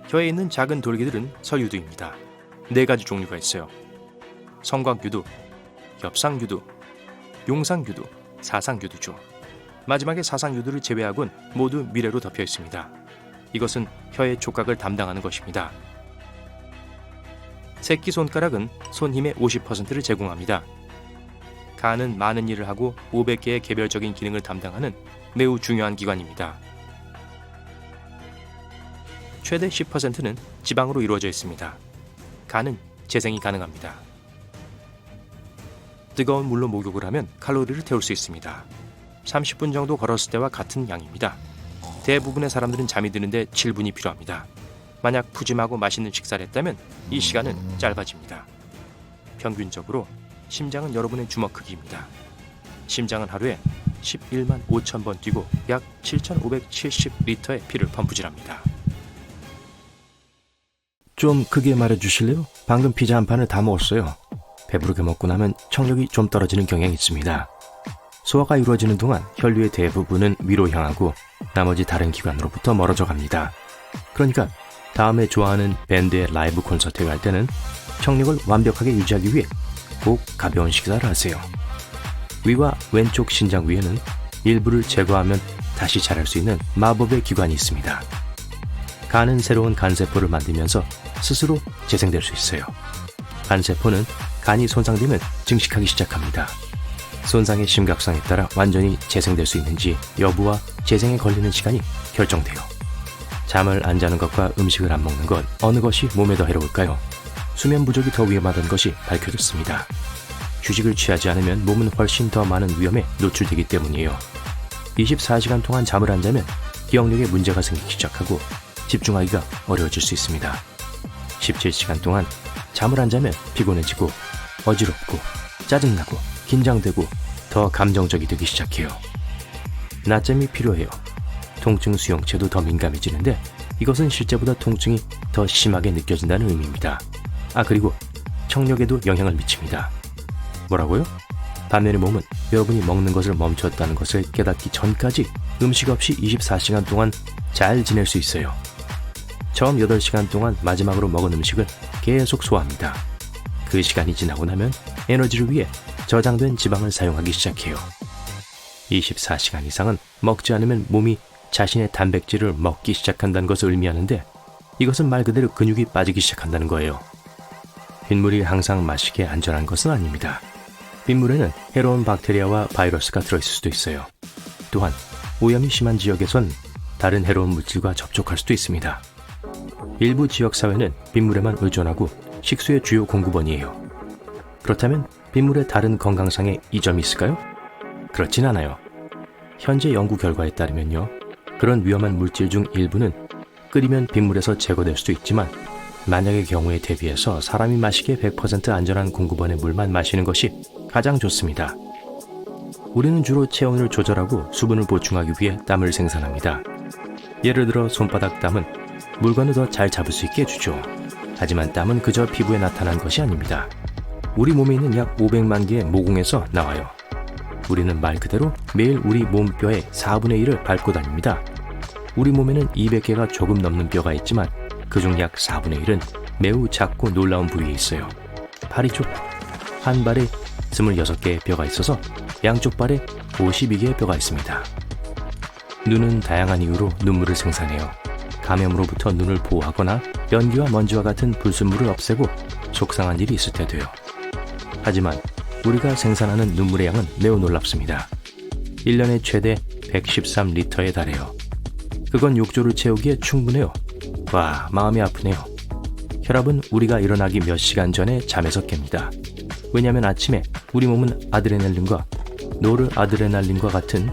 혀에 있는 작은 돌기들은 설유두입니다. 4가지 종류가 있어요. 성곽유두, 협상유두, 용상유두, 사상유두죠. 마지막에 사상유두를 제외하곤 모두 미래로 덮여 있습니다. 이것은 혀의 촉각을 담당하는 것입니다. 새끼손가락은 손힘의 50%를 제공합니다. 간은 많은 일을 하고 500개의 개별적인 기능을 담당하는 매우 중요한 기관입니다. 최대 10%는 지방으로 이루어져 있습니다. 간은 재생이 가능합니다. 뜨거운 물로 목욕을 하면 칼로리를 태울 수 있습니다. 30분 정도 걸었을 때와 같은 양입니다. 대부분의 사람들은 잠이 드는데 7분이 필요합니다. 만약 푸짐하고 맛있는 식사를 했다면 이 시간은 짧아집니다. 평균적으로 심장은 여러분의 주먹 크기입니다. 심장은 하루에 11만 5천 번 뛰고 약 7,570리터의 피를 펌프질합니다. 좀 크게 말해주실래요? 방금 피자 한 판을 다 먹었어요. 배부르게 먹고 나면 청력이 좀 떨어지는 경향이 있습니다. 소화가 이루어지는 동안 혈류의 대부분은 위로 향하고 나머지 다른 기관으로부터 멀어져 갑니다. 그러니까 다음에 좋아하는 밴드의 라이브 콘서트에 갈 때는 청력을 완벽하게 유지하기 위해 꼭 가벼운 식사를 하세요. 위와 왼쪽 신장 위에는 일부를 제거하면 다시 자랄 수 있는 마법의 기관이 있습니다. 간은 새로운 간세포를 만들면서 스스로 재생될 수 있어요. 간세포는 간이 손상되면 증식하기 시작합니다. 손상의 심각성에 따라 완전히 재생될 수 있는지 여부와 재생에 걸리는 시간이 결정돼요. 잠을 안 자는 것과 음식을 안 먹는 것 어느 것이 몸에 더 해로울까요? 수면 부족이 더 위험하다는 것이 밝혀졌습니다. 휴식을 취하지 않으면 몸은 훨씬 더 많은 위험에 노출되기 때문이에요. 24시간 동안 잠을 안 자면 기억력에 문제가 생기기 시작하고 집중하기가 어려워질 수 있습니다. 17시간 동안 잠을 안 자면 피곤해지고 어지럽고 짜증나고 긴장되고 더 감정적이 되기 시작해요. 낮잠이 필요해요. 통증 수용체도 더 민감해지는데 이것은 실제보다 통증이 더 심하게 느껴진다는 의미입니다. 그리고 청력에도 영향을 미칩니다. 뭐라고요? 반면에 몸은 여러분이 먹는 것을 멈췄다는 것을 깨닫기 전까지 음식 없이 24시간 동안 잘 지낼 수 있어요. 처음 8시간 동안 마지막으로 먹은 음식을 계속 소화합니다. 그 시간이 지나고 나면 에너지를 위해 저장된 지방을 사용하기 시작해요. 24시간 이상은 먹지 않으면 몸이 자신의 단백질을 먹기 시작한다는 것을 의미하는데 이것은 말 그대로 근육이 빠지기 시작한다는 거예요. 빗물이 항상 마시기에 안전한 것은 아닙니다. 빗물에는 해로운 박테리아와 바이러스가 들어있을 수도 있어요. 또한 오염이 심한 지역에선 다른 해로운 물질과 접촉할 수도 있습니다. 일부 지역사회는 빗물에만 의존하고 식수의 주요 공급원이에요. 그렇다면 빗물의 다른 건강상의 이점이 있을까요? 그렇진 않아요. 현재 연구 결과에 따르면요. 그런 위험한 물질 중 일부는 끓이면 빗물에서 제거될 수도 있지만 만약의 경우에 대비해서 사람이 마시기에 100% 안전한 공급원의 물만 마시는 것이 가장 좋습니다. 우리는 주로 체온을 조절하고 수분을 보충하기 위해 땀을 생산합니다. 예를 들어 손바닥 땀은 물건을 더 잘 잡을 수 있게 해주죠. 하지만 땀은 그저 피부에 나타난 것이 아닙니다. 우리 몸에 있는 약 500만 개의 모공에서 나와요. 우리는 말 그대로 매일 우리 몸뼈의 4분의 1을 밟고 다닙니다. 우리 몸에는 200개가 조금 넘는 뼈가 있지만 그중 약 4분의 1은 매우 작고 놀라운 부위에 있어요. 발이죠. 한 발에 26개의 뼈가 있어서 양쪽 발에 52개의 뼈가 있습니다. 눈은 다양한 이유로 눈물을 생산해요. 감염으로부터 눈을 보호하거나 연기와 먼지와 같은 불순물을 없애고 속상한 일이 있을 때 돼요. 하지만 우리가 생산하는 눈물의 양은 매우 놀랍습니다. 1년에 최대 113리터에 달해요. 그건 욕조를 채우기에 충분해요. 와, 마음이 아프네요. 혈압은 우리가 일어나기 몇 시간 전에 잠에서 깹니다. 왜냐하면 아침에 우리 몸은 아드레날린과 노르아드레날린과 같은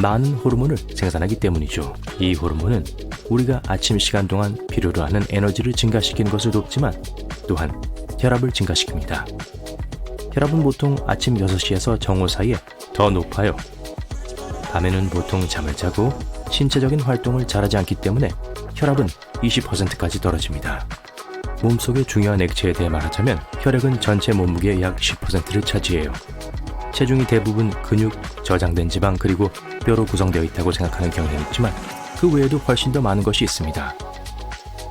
많은 호르몬을 생산하기 때문이죠. 이 호르몬은 우리가 아침 시간 동안 필요로 하는 에너지를 증가시키는 것을 돕지만 또한 혈압을 증가시킵니다. 혈압은 보통 아침 6시에서 정오 사이에 더 높아요. 밤에는 보통 잠을 자고 신체적인 활동을 잘하지 않기 때문에 혈압은 20%까지 떨어집니다. 몸속의 중요한 액체에 대해 말하자면 혈액은 전체 몸무게의 약 10%를 차지해요. 체중이 대부분 근육, 저장된 지방 그리고 뼈로 구성되어 있다고 생각하는 경향이 있지만 그 외에도 훨씬 더 많은 것이 있습니다.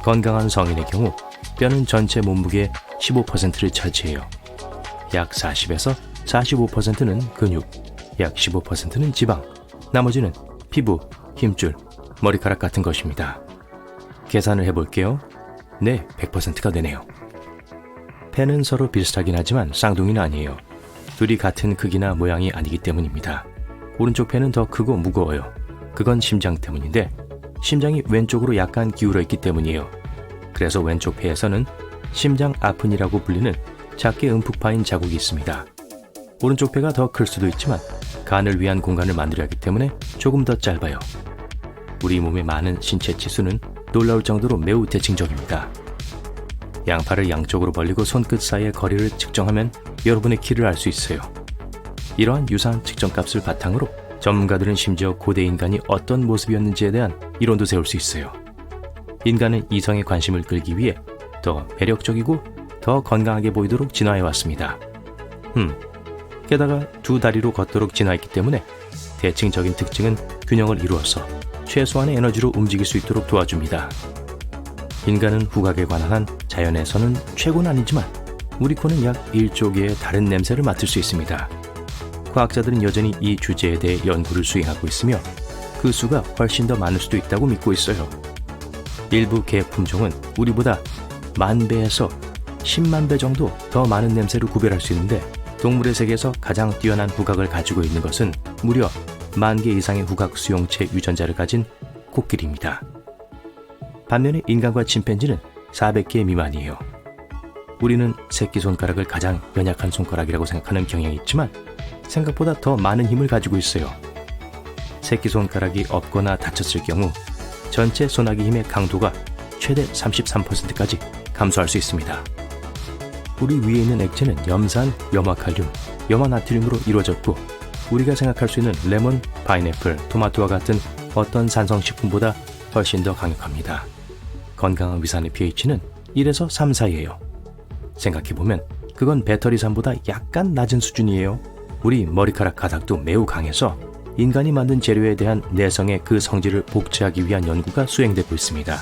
건강한 성인의 경우 뼈는 전체 몸무게의 15%를 차지해요. 약 40에서 45%는 근육, 약 15%는 지방, 나머지는 피부, 힘줄, 머리카락 같은 것입니다. 계산을 해볼게요. 네, 100%가 되네요. 폐는 서로 비슷하긴 하지만 쌍둥이는 아니에요. 둘이 같은 크기나 모양이 아니기 때문입니다. 오른쪽 폐는 더 크고 무거워요. 그건 심장 때문인데 심장이 왼쪽으로 약간 기울어 있기 때문이에요. 그래서 왼쪽 폐에서는 심장 아픈이라고 불리는 작게 움푹 파인 자국이 있습니다. 오른쪽 폐가 더 클 수도 있지만 간을 위한 공간을 만들어야 하기 때문에 조금 더 짧아요. 우리 몸의 많은 신체 치수는 놀라울 정도로 매우 대칭적입니다. 양팔을 양쪽으로 벌리고 손끝 사이의 거리를 측정하면 여러분의 키를 알 수 있어요. 이러한 유사한 측정값을 바탕으로 전문가들은 심지어 고대 인간이 어떤 모습이었는지에 대한 이론도 세울 수 있어요. 인간은 이성의 관심을 끌기 위해 더 매력적이고 더 건강하게 보이도록 진화해 왔습니다. 게다가 두 다리로 걷도록 진화했기 때문에 대칭적인 특징은 균형을 이루어서 최소한의 에너지로 움직일 수 있도록 도와줍니다. 인간은 후각에 관한 한 자연에서는 최고는 아니지만 우리 코는 약 1조 개의 다른 냄새를 맡을 수 있습니다. 과학자들은 여전히 이 주제에 대해 연구를 수행하고 있으며 그 수가 훨씬 더 많을 수도 있다고 믿고 있어요. 일부 개 품종은 우리보다 10,000배에서 10만 배 정도 더 많은 냄새를 구별할 수 있는데 동물의 세계에서 가장 뛰어난 후각을 가지고 있는 것은 무려 10,000개 이상의 후각 수용체 유전자를 가진 코끼리입니다. 반면에 인간과 침팬지는 400개 미만이에요. 우리는 새끼손가락을 가장 연약한 손가락이라고 생각하는 경향이 있지만 생각보다 더 많은 힘을 가지고 있어요. 새끼손가락이 없거나 다쳤을 경우 전체 소나기 힘의 강도가 최대 33%까지 감소할 수 있습니다. 우리 위에 있는 액체는 염산, 염화칼륨, 염화나트륨으로 이루어졌고 우리가 생각할 수 있는 레몬, 파인애플, 토마토와 같은 어떤 산성식품보다 훨씬 더 강력합니다. 건강한 위산의 pH는 1에서 3 사이예요. 생각해보면 그건 배터리산보다 약간 낮은 수준이에요. 우리 머리카락 가닥도 매우 강해서 인간이 만든 재료에 대한 내성의 그 성질을 복제하기 위한 연구가 수행되고 있습니다.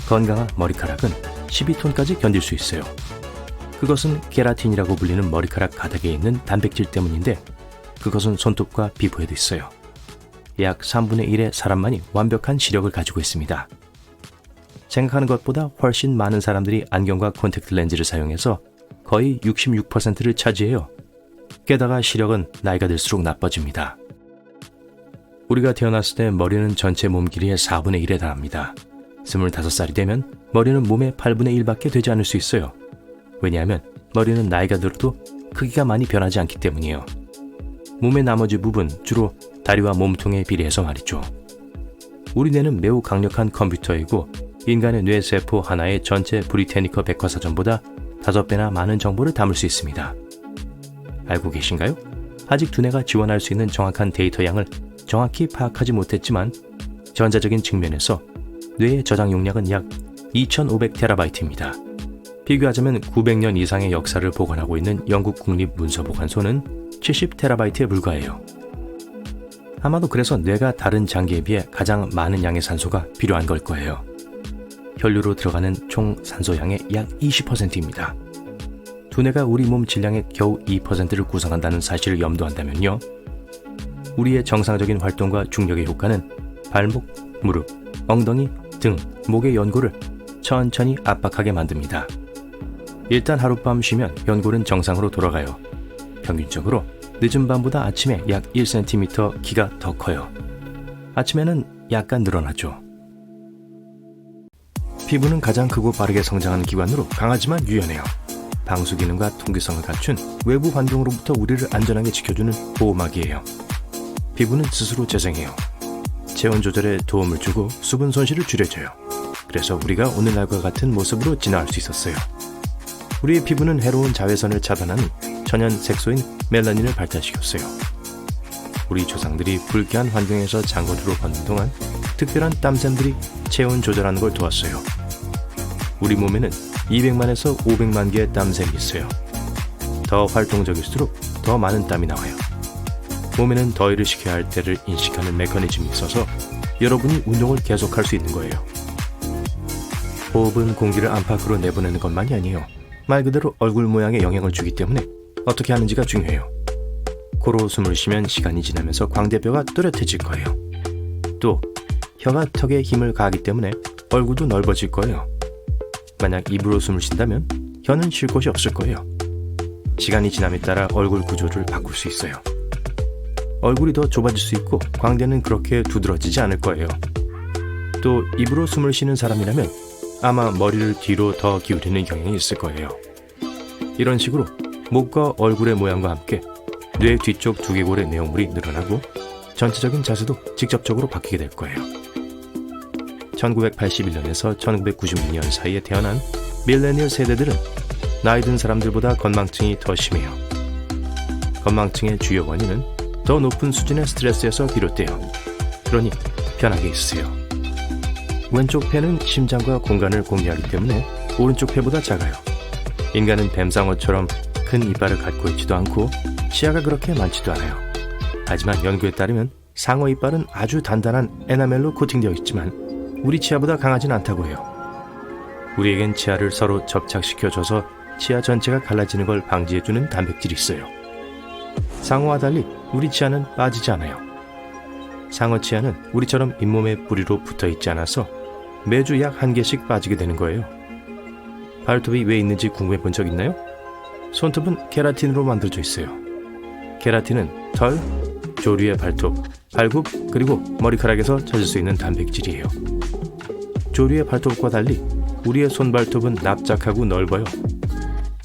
건강한 머리카락은 12톤까지 견딜 수 있어요. 그것은 케라틴이라고 불리는 머리카락 가닥에 있는 단백질 때문인데 그것은 손톱과 피부에도 있어요. 약 3분의 1의 사람만이 완벽한 시력을 가지고 있습니다. 생각하는 것보다 훨씬 많은 사람들이 안경과 콘택트 렌즈를 사용해서 거의 66%를 차지해요. 게다가 시력은 나이가 들수록 나빠집니다. 우리가 태어났을 때 머리는 전체 몸 길이의 4분의 1에 달합니다. 25살이 되면 머리는 몸의 8분의 1밖에 되지 않을 수 있어요. 왜냐하면 머리는 나이가 들어도 크기가 많이 변하지 않기 때문이에요. 몸의 나머지 부분, 주로 다리와 몸통에 비례해서 말이죠. 우리 뇌는 매우 강력한 컴퓨터이고 인간의 뇌세포 하나의 전체 브리테니커 백과사전보다 5배나 많은 정보를 담을 수 있습니다. 알고 계신가요? 아직 두뇌가 지원할 수 있는 정확한 데이터 양을 정확히 파악하지 못했지만 전자적인 측면에서 뇌의 저장 용량은 약 2500TB입니다. 비교하자면 900년 이상의 역사를 보관하고 있는 영국 국립문서보관소는 70TB에 불과해요. 아마도 그래서 뇌가 다른 장기에 비해 가장 많은 양의 산소가 필요한 걸 거예요. 혈류로 들어가는 총 산소량의 약 20%입니다. 두뇌가 우리 몸 질량의 겨우 2%를 구성한다는 사실을 염두한다면요. 우리의 정상적인 활동과 중력의 효과는 발목, 무릎, 엉덩이, 등, 목의 연골을 천천히 압박하게 만듭니다. 일단 하룻밤 쉬면 연골은 정상으로 돌아가요. 평균적으로 늦은 밤보다 아침에 약 1cm 키가 더 커요. 아침에는 약간 늘어나죠. 피부는 가장 크고 빠르게 성장하는 기관으로 강하지만 유연해요. 방수 기능과 통기성을 갖춘 외부 환경으로부터 우리를 안전하게 지켜주는 보호막이에요. 피부는 스스로 재생해요. 체온 조절에 도움을 주고 수분 손실을 줄여줘요. 그래서 우리가 오늘날과 같은 모습으로 진화할 수 있었어요. 우리의 피부는 해로운 자외선을 차단하는 천연 색소인 멜라닌을 발달시켰어요. 우리 조상들이 불쾌한 환경에서 장거리로 걷는 동안 특별한 땀샘들이 체온 조절하는 걸 도왔어요. 우리 몸에는 200만에서 500만 개의 땀샘이 있어요. 더 활동적일수록 더 많은 땀이 나와요. 몸에는 더위를 식혀야 할 때를 인식하는 메커니즘이 있어서 여러분이 운동을 계속할 수 있는 거예요. 호흡은 공기를 안팎으로 내보내는 것만이 아니에요. 말 그대로 얼굴 모양에 영향을 주기 때문에 어떻게 하는지가 중요해요. 코로 숨을 쉬면 시간이 지나면서 광대뼈가 또렷해질 거예요. 또 혀가 턱에 힘을 가하기 때문에 얼굴도 넓어질 거예요. 만약 입으로 숨을 쉰다면 혀는 쉴 곳이 없을 거예요. 시간이 지남에 따라 얼굴 구조를 바꿀 수 있어요. 얼굴이 더 좁아질 수 있고 광대는 그렇게 두드러지지 않을 거예요. 또 입으로 숨을 쉬는 사람이라면 아마 머리를 뒤로 더 기울이는 경향이 있을 거예요. 이런 식으로 목과 얼굴의 모양과 함께 뇌 뒤쪽 두개골의 내용물이 늘어나고 전체적인 자세도 직접적으로 바뀌게 될 거예요. 1981년에서 1996년 사이에 태어난 밀레니얼 세대들은 나이 든 사람들보다 건망증이 더 심해요. 건망증의 주요 원인은 더 높은 수준의 스트레스에서 비롯돼요. 그러니 편하게 있으세요. 왼쪽 폐는 심장과 공간을 공유하기 때문에 오른쪽 폐보다 작아요. 인간은 뱀상어처럼 큰 이빨을 갖고 있지도 않고 치아가 그렇게 많지도 않아요. 하지만 연구에 따르면 상어 이빨은 아주 단단한 에나멜로 코팅되어 있지만 우리 치아보다 강하진 않다고 해요. 우리에겐 치아를 서로 접착시켜줘서 치아 전체가 갈라지는 걸 방지해주는 단백질이 있어요. 상어와 달리 우리 치아는 빠지지 않아요. 상어 치아는 우리처럼 잇몸에 뿌리로 붙어있지 않아서 매주 약 1개씩 빠지게 되는 거예요. 발톱이 왜 있는지 궁금해 본 적 있나요? 손톱은 케라틴으로 만들어져 있어요. 케라틴은 털, 조류의 발톱, 발굽, 그리고 머리카락에서 찾을 수 있는 단백질이에요. 조류의 발톱과 달리 우리의 손발톱은 납작하고 넓어요.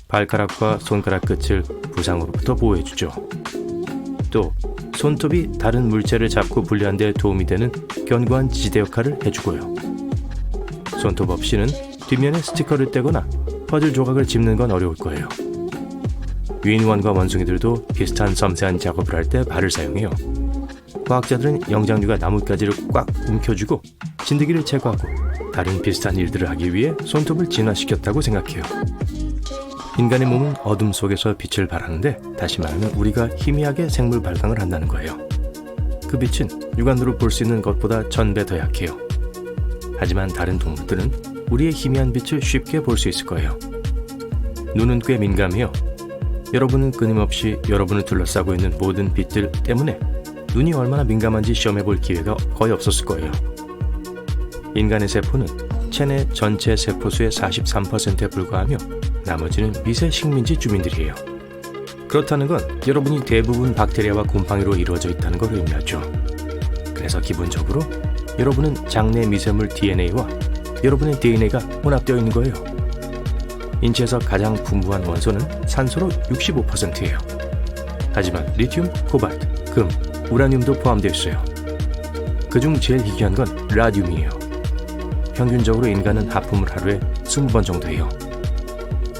발가락과 손가락 끝을 부상으로부터 보호해주죠. 또 손톱이 다른 물체를 잡고 분리하는 데 도움이 되는 견고한 지대 역할을 해주고요. 손톱 없이는 뒷면에 스티커를 떼거나 퍼즐 조각을 집는 건 어려울 거예요. 유인원과 원숭이들도 비슷한 섬세한 작업을 할 때 발을 사용해요. 과학자들은 영장류가 나뭇가지를 꽉 움켜쥐고 진드기를 제거하고 다른 비슷한 일들을 하기 위해 손톱을 진화시켰다고 생각해요. 인간의 몸은 어둠 속에서 빛을 발하는데, 다시 말하면 우리가 희미하게 생물 발광을 한다는 거예요. 그 빛은 육안으로 볼 수 있는 것보다 1000배 더 약해요. 하지만 다른 동물들은 우리의 희미한 빛을 쉽게 볼 수 있을 거예요. 눈은 꽤 민감해요. 여러분은 끊임없이 여러분을 둘러싸고 있는 모든 빛들 때문에 눈이 얼마나 민감한지 시험해볼 기회가 거의 없었을 거예요. 인간의 세포는 체내 전체 세포수의 43%에 불과하며 나머지는 미세 식민지 주민들이에요. 그렇다는 건 여러분이 대부분 박테리아와 곰팡이로 이루어져 있다는 걸 의미하죠. 그래서 기본적으로 여러분은 장내 미세물 DNA와 여러분의 DNA가 혼합되어 있는 거예요. 인체에서 가장 풍부한 원소는 산소로 65%예요. 하지만 리튬, 코발트, 금, 우라늄도 포함되어 있어요. 그중 제일 희귀한 건 라듐이에요. 평균적으로 인간은 하품을 하루에 20번 정도 해요.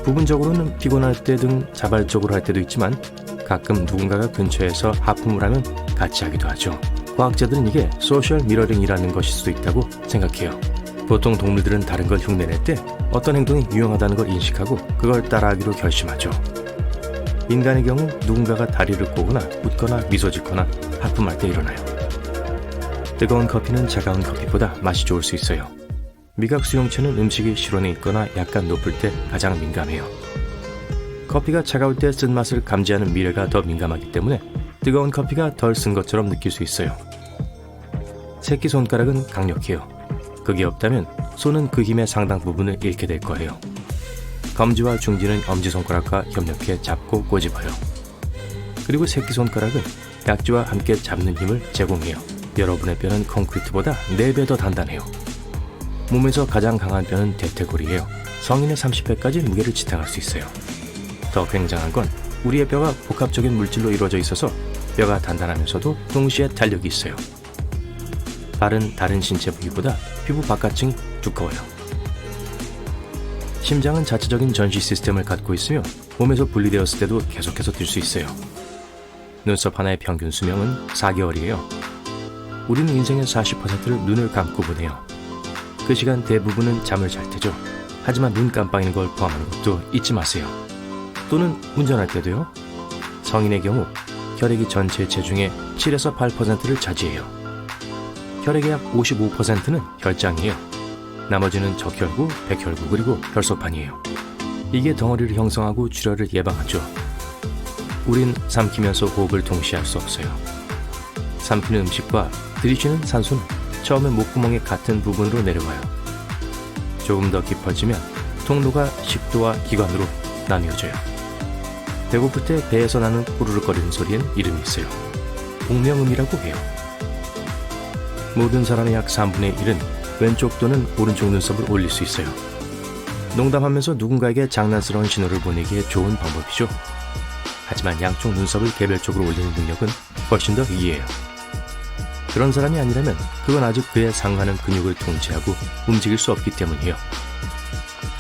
부분적으로는 피곤할 때 등 자발적으로 할 때도 있지만 가끔 누군가가 근처에서 하품을 하면 같이 하기도 하죠. 과학자들은 이게 소셜 미러링이라는 것일 수도 있다고 생각해요. 보통 동물들은 다른 걸 흉내낼 때 어떤 행동이 유용하다는 걸 인식하고 그걸 따라하기로 결심하죠. 인간의 경우 누군가가 다리를 꼬거나 웃거나 미소 짓거나 하품할 때 일어나요. 뜨거운 커피는 차가운 커피보다 맛이 좋을 수 있어요. 미각 수용체는 음식이 실온에 있거나 약간 높을 때 가장 민감해요. 커피가 차가울 때 쓴맛을 감지하는 미래가 더 민감하기 때문에 뜨거운 커피가 덜 쓴 것처럼 느낄 수 있어요. 새끼손가락은 강력해요. 그게 없다면 손은 그 힘의 상당 부분을 잃게 될 거예요. 검지와 중지는 엄지손가락과 협력해 잡고 꼬집어요. 그리고 새끼손가락은 약지와 함께 잡는 힘을 제공해요. 여러분의 뼈는 콘크리트보다 4배 더 단단해요. 몸에서 가장 강한 뼈는 대퇴골이에요. 성인의 30회까지 무게를 지탱할 수 있어요. 더 굉장한 건 우리의 뼈가 복합적인 물질로 이루어져 있어서 뼈가 단단하면서도 동시에 탄력이 있어요. 발은 다른 신체 부위보다 피부 바깥층이 두꺼워요. 심장은 자체적인 전시 시스템을 갖고 있으며 몸에서 분리되었을 때도 계속해서 뛸 수 있어요. 눈썹 하나의 평균 수명은 4개월이에요. 우리는 인생의 40%를 눈을 감고 보내요. 그 시간 대부분은 잠을 잘 테죠. 하지만 눈 깜빡이는 걸 포함하는 것도 잊지 마세요. 또는 운전할 때도요. 성인의 경우 혈액이 전체 체중의 7에서 8%를 차지해요. 혈액의 약 55%는 혈장이에요. 나머지는 적혈구, 백혈구, 그리고 혈소판이에요. 이게 덩어리를 형성하고 출혈을 예방하죠. 우린 삼키면서 호흡을 동시에 할 수 없어요. 삼키는 음식과 들이쉬는 산소는 처음에 목구멍의 같은 부분으로 내려와요. 조금 더 깊어지면 통로가 식도와 기관으로 나뉘어져요. 배고플 때 배에서 나는 꾸르륵거리는 소리엔 이름이 있어요. 복명음이라고 해요. 모든 사람의 약 3분의 1은 왼쪽 또는 오른쪽 눈썹을 올릴 수 있어요. 농담하면서 누군가에게 장난스러운 신호를 보내기에 좋은 방법이죠. 하지만 양쪽 눈썹을 개별적으로 올리는 능력은 훨씬 더 위에요. 그런 사람이 아니라면 그건 아직 그에 상하는 근육을 통제하고 움직일 수 없기 때문이에요.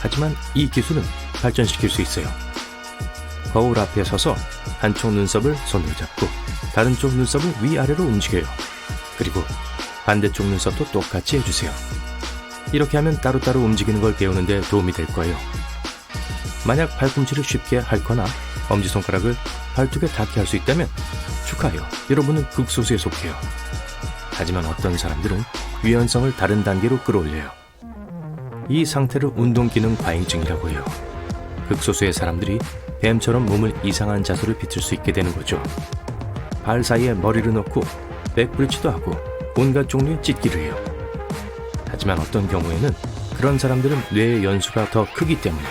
하지만 이 기술은 발전시킬 수 있어요. 거울 앞에 서서 한쪽 눈썹을 손으로 잡고 다른 쪽 눈썹을 위아래로 움직여요. 그리고 반대쪽 눈썹도 똑같이 해주세요. 이렇게 하면 따로따로 움직이는 걸 배우는데 도움이 될 거예요. 만약 발꿈치를 쉽게 핥거나 엄지손가락을 발톱에 닿게 할 수 있다면 축하해요. 여러분은 극소수에 속해요. 하지만 어떤 사람들은 유연성을 다른 단계로 끌어올려요. 이 상태를 운동기능 과잉증이라고 해요. 극소수의 사람들이 뱀처럼 몸을 이상한 자세로 비틀 수 있게 되는 거죠. 발 사이에 머리를 넣고 백브리치도 하고 온갖 종류의 찢기를 해요. 하지만 어떤 경우에는 그런 사람들은 뇌의 연수가 더 크기 때문에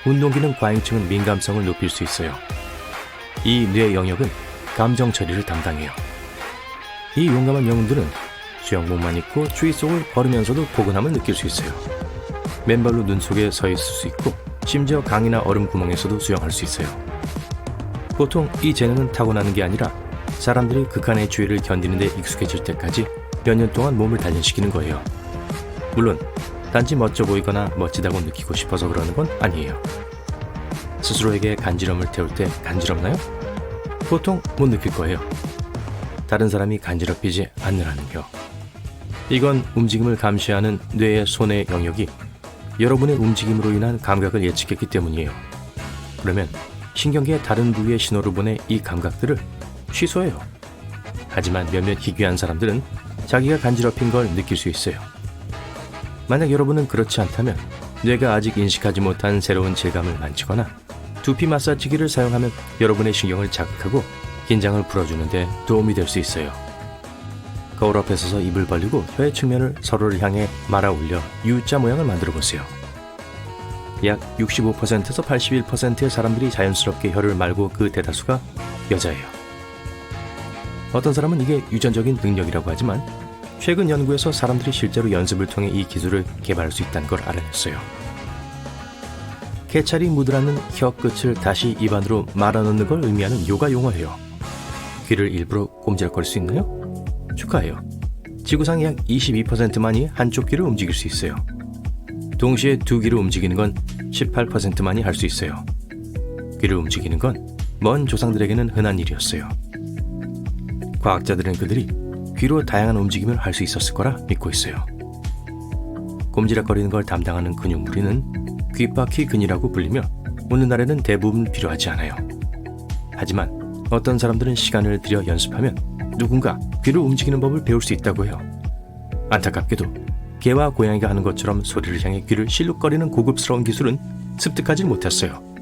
운동기능 과잉증은 민감성을 높일 수 있어요. 이 뇌 영역은 감정 처리를 담당해요. 이 용감한 영웅들은 수영복만 입고 추위 속을 걸으면서도 포근함을 느낄 수 있어요. 맨발로 눈 속에 서 있을 수 있고 심지어 강이나 얼음 구멍에서도 수영할 수 있어요. 보통 이 재능은 타고나는 게 아니라 사람들이 극한의 추위를 견디는 데 익숙해질 때까지 몇 년 동안 몸을 단련시키는 거예요. 물론 단지 멋져 보이거나 멋지다고 느끼고 싶어서 그러는 건 아니에요. 스스로에게 간지럼을 태울 때 간지럽나요? 보통 못 느낄 거예요. 다른 사람이 간지럽히지 않느라는요. 이건 움직임을 감시하는 뇌의 손의 영역이 여러분의 움직임으로 인한 감각을 예측했기 때문이에요. 그러면 신경계의 다른 부위에 신호를 보내 이 감각들을 취소해요. 하지만 몇몇 희귀한 사람들은 자기가 간지럽힌 걸 느낄 수 있어요. 만약 여러분은 그렇지 않다면 뇌가 아직 인식하지 못한 새로운 질감을 만지거나 두피 마사지기를 사용하면 여러분의 신경을 자극하고 긴장을 풀어주는 데 도움이 될 수 있어요. 거울 앞에 서서 입을 벌리고 혀의 측면을 서로를 향해 말아 올려 U자 모양을 만들어 보세요. 약 65%에서 81%의 사람들이 자연스럽게 혀를 말고 그 대다수가 여자예요. 어떤 사람은 이게 유전적인 능력이라고 하지만 최근 연구에서 사람들이 실제로 연습을 통해 이 기술을 개발할 수 있다는 걸 알아냈어요. 개찰이 묻어나는 혀 끝을 다시 입안으로 말아넣는 걸 의미하는 요가 용어예요. 귀를 일부러 꼼지락거릴 수 있나요? 축하해요. 지구상 약 22%만이 한쪽 귀를 움직일 수 있어요. 동시에 두 귀를 움직이는 건 18%만이 할 수 있어요. 귀를 움직이는 건 먼 조상들에게는 흔한 일이었어요. 과학자들은 그들이 귀로 다양한 움직임을 할 수 있었을 거라 믿고 있어요. 꼼지락거리는 걸 담당하는 근육무리는 귓바퀴근이라고 불리며 오늘날에는 대부분 필요하지 않아요. 하지만 어떤 사람들은 시간을 들여 연습하면 누군가 귀를 움직이는 법을 배울 수 있다고 해요. 안타깝게도 개와 고양이가 하는 것처럼 소리를 향해 귀를 실룩거리는 고급스러운 기술은 습득하지 못했어요.